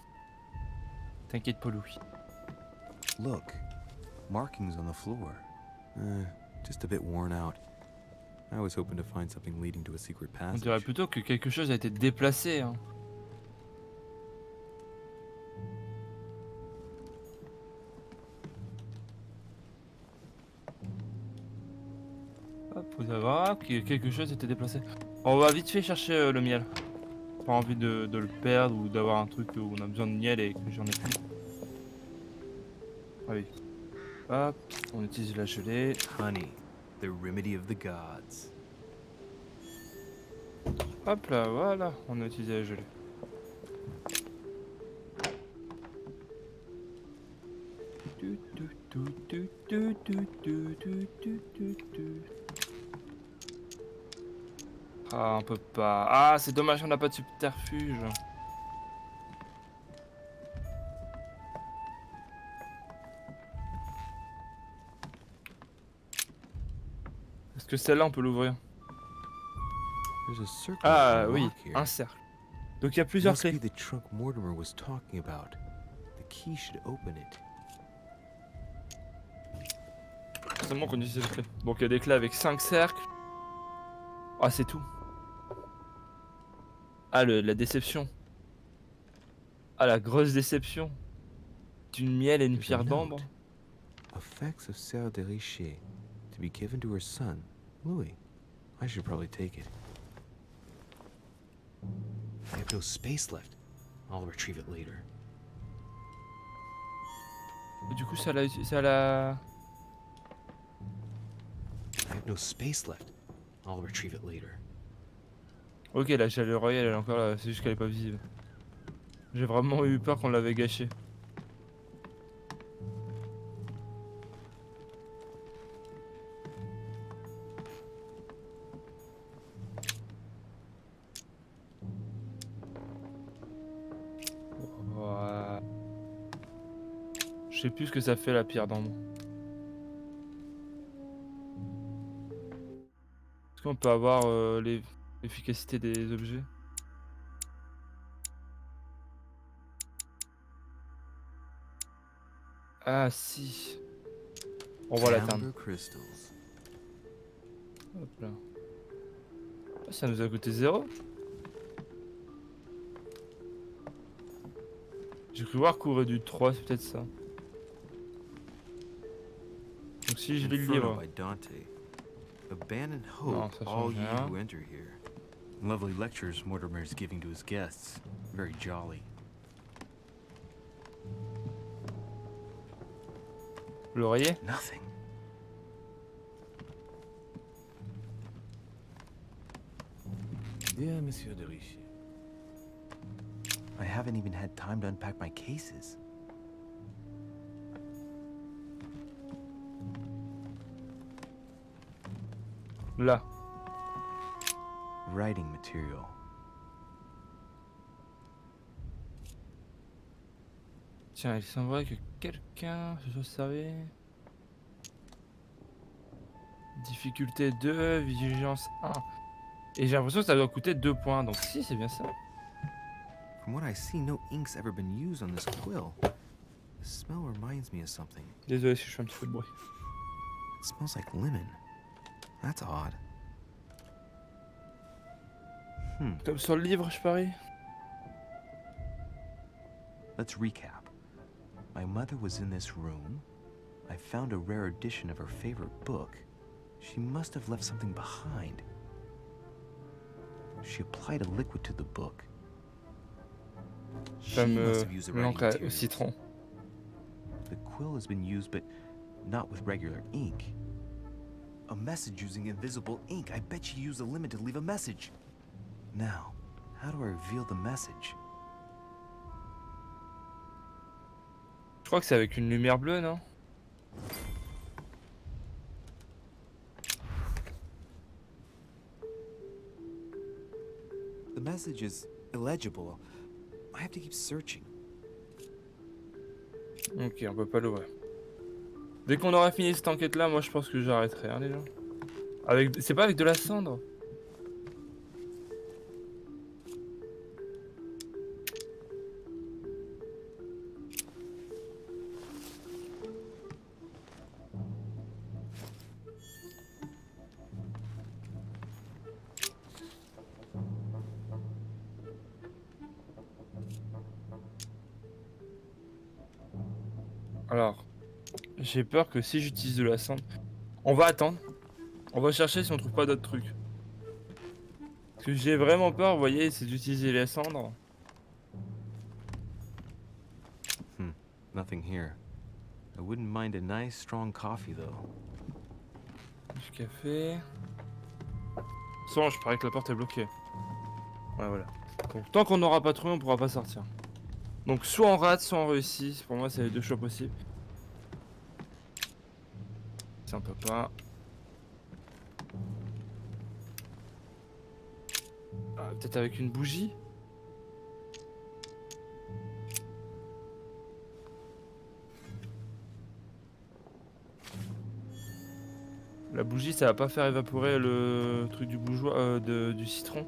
T'inquiète pas, Louis. Look, markings on the floor. Just a bit worn out. I was hoping to find something leading to a secret On passage. dirait plutôt que quelque chose a été déplacé. Hein. Hop, vous avez que quelque chose a été déplacé. On va vite fait chercher le miel. Pas envie de le perdre ou d'avoir un truc où on a besoin de miel et que j'en ai plus. Ah oui. Hop, on utilise la gelée. Honey, the remedy of the gods. Hop là, voilà, on a utilisé la gelée. Ah, on peut pas. Ah, c'est dommage, on n'a pas de subterfuge. Est-ce que celle-là, on peut l'ouvrir? Ah oui, un cercle. Donc il y a plusieurs clés. The trunk Mortimer was talking about. The key should open it. Seulement qu'on utilise les clés. Donc il y a des clés avec 5 cercles. Ah, c'est tout. Ah, la déception. Ah, la grosse déception. D'une miel et une pierre d'ambre. Effects of Sœur de Richer to be given to her son, Louis. I should probably take it. I have no space left. I'll retrieve it later. Et du coup, ça la... I have no space left. I'll retrieve it later. Ok, la chaleur royale, elle est encore là. C'est juste qu'elle est pas visible. J'ai vraiment eu peur qu'on l'avait gâchée. Voilà. Je sais plus ce que ça fait la pierre d'ambre. Est-ce qu'on peut avoir l'efficacité des objets? Ah si. On va l'atteindre. Hop là. Ah, ça nous a coûté 0. J'ai cru voir qu'il aurait du 3, c'est peut-être ça. Donc si je lis le livre. Abandon Non, hope, ça all change ye rien. who enter here. Lovely lectures Mortimer is giving to his guests. Very jolly. L'oreiller? Nothing. Dear Monsieur de Richer, I haven't even had time to unpack my cases. Là. Writing material. Tiens, il semblerait que quelqu'un se soit servi. Difficulté 2, vigilance 1. Et j'ai l'impression que ça doit coûter 2 points, donc si, c'est bien ça. From what I see, no ink's ever been used on this quill. The smell reminds me of something. Désolé si je fais un petit peu de bruit. It smells like lemon. That's odd. Comme sur le livre, je parie. Let's recap. My mother was in this room. I found a rare edition of her favorite book. She must have left something behind. She applied a liquid to the book. She must have used the writing l'encre au materials. citron. The quill has been used, but not with regular ink. A message using invisible ink. I bet she used a lemon to leave a message. Now, how do I reveal the message? Je crois que c'est avec une lumière bleue, non? The message is illegible. I have to keep searching. Ok, on peut pas l'ouvrir. Dès qu'on aura fini cette enquête là, moi je pense que j'arrêterai hein, les gens. Avec... C'est pas avec de la cendre? Alors, j'ai peur que si j'utilise de la cendre... On va attendre. On va chercher si on trouve pas d'autres trucs. Parce que j'ai vraiment peur, vous voyez, c'est d'utiliser les cendres. Nothing here. I wouldn't mind a nice strong coffee though. Du café. Sans, je parie que la porte est bloquée. Ouais, voilà. Donc, tant qu'on n'aura pas trouvé, on pourra pas sortir. Donc soit on rate, soit on réussit. Pour moi, c'est les deux choix possibles. Ça on peut pas. Ah, peut-être avec une bougie. La bougie, ça va pas faire évaporer le truc du bougeoir, du citron.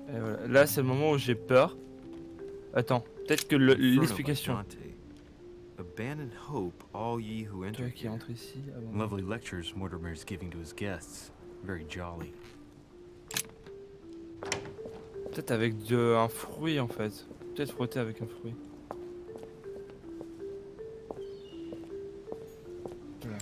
Et voilà. Là, c'est le moment où j'ai peur. Attends, peut-être que l'explication. Abandon hope, all ye who enter Toi qui here. entre ici. Lovely lectures Mortimer's giving to his guests. Very jolly. Peut-être avec un fruit en fait. Peut-être frotter avec un fruit. Voilà.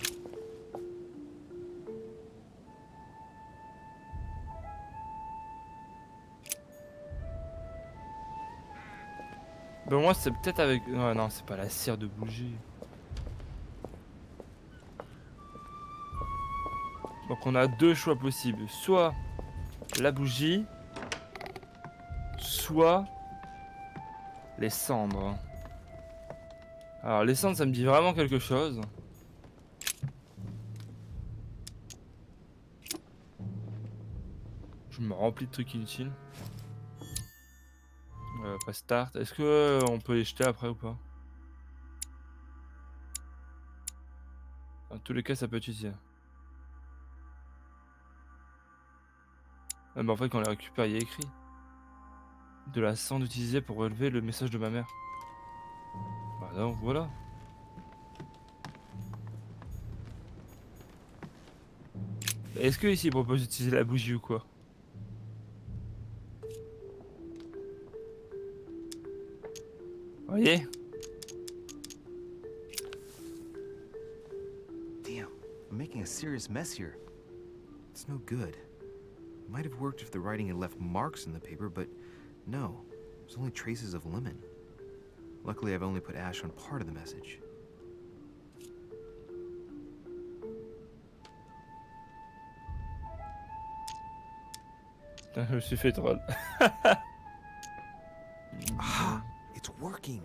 Ben moi c'est peut-être avec... Ouais, non, c'est pas la cire de bougie. Donc on a deux choix possibles. Soit la bougie, soit les cendres. Alors les cendres ça me dit vraiment quelque chose. Je me remplis de trucs inutiles. Pas start. Est-ce que on peut les jeter après ou pas? Dans tous les cas ça peut être utile. Ah, mais en fait quand on les récupère il y a écrit. De la cendre utilisée pour relever le message de ma mère. Bah donc voilà. Est-ce que ici il propose d'utiliser la bougie ou quoi? Voyez? Damn, I'm making a serious mess here. It's no good. It might have worked if the writing had left marks in the paper, but no, there's only traces of lemon. Luckily, I've only put ash on part of the message. Putain, je me suis fait troll. Ah, it's working.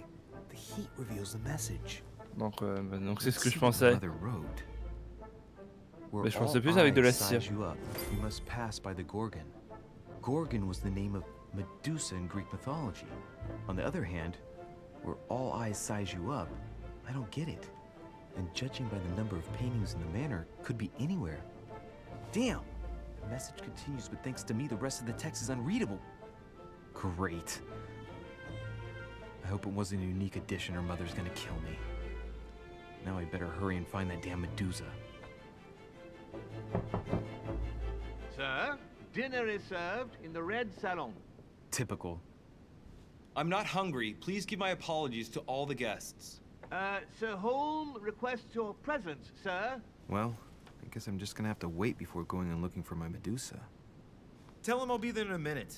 The heat reveals the message. Donc c'est ce que je pensais. Mais je pensais plus avec de la cire. You must pass by the Gorgon. Gorgon was the name of Medusa in Greek mythology. On the other hand, where all eyes size you up, I don't get it. And judging by the number of paintings in the manor, could be anywhere. Damn! The message continues, but thanks to me, the rest of the text is unreadable. Great. I hope it wasn't a unique edition or Mother's gonna kill me. Now I better hurry and find that damn Medusa. Sir, dinner is served in the red salon. Typical. I'm not hungry. Please give my apologies to all the guests. Sir Holm requests your presence, sir. Well, I guess I'm just gonna have to wait before going and looking for my Medusa. Tell him I'll be there in a minute.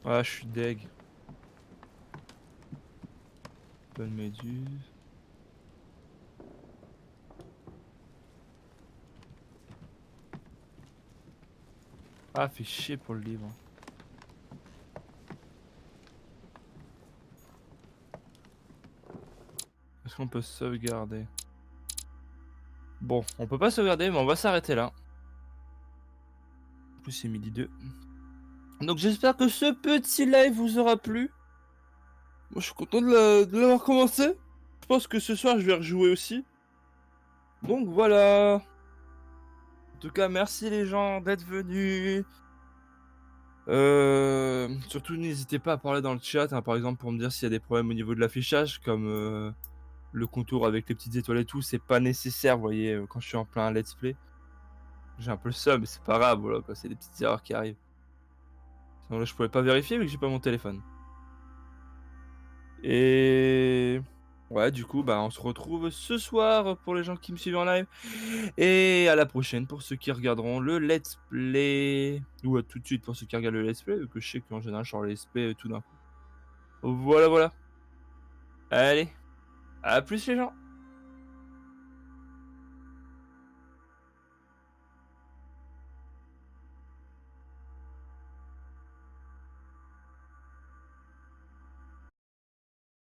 Ah, je suis deg. Bonne méduse. Ah, fait chier pour le livre. Est-ce qu'on peut sauvegarder? Bon, on peut pas sauvegarder, mais on va s'arrêter là. En plus, c'est midi 2. Donc j'espère que ce petit live vous aura plu. Moi, je suis content de l'avoir commencé. Je pense que ce soir, je vais rejouer aussi. Donc voilà. En tout cas, merci les gens d'être venus. Surtout, n'hésitez pas à parler dans le chat, hein, par exemple, pour me dire s'il y a des problèmes au niveau de l'affichage, comme le contour avec les petites étoiles et tout. C'est pas nécessaire, vous voyez, quand je suis en plein let's play. J'ai un peu le seum, mais c'est pas grave, voilà, quoi. C'est des petites erreurs qui arrivent. Sinon, là, je pouvais pas vérifier vu que j'ai pas mon téléphone. Et ouais, du coup, bah, on se retrouve ce soir pour les gens qui me suivent en live. Et à la prochaine pour ceux qui regarderont le let's play. Ou à tout de suite pour ceux qui regardent le let's play, vu que je sais qu'en général, je sors le let's play tout d'un coup. Voilà, voilà. Allez, à plus les gens.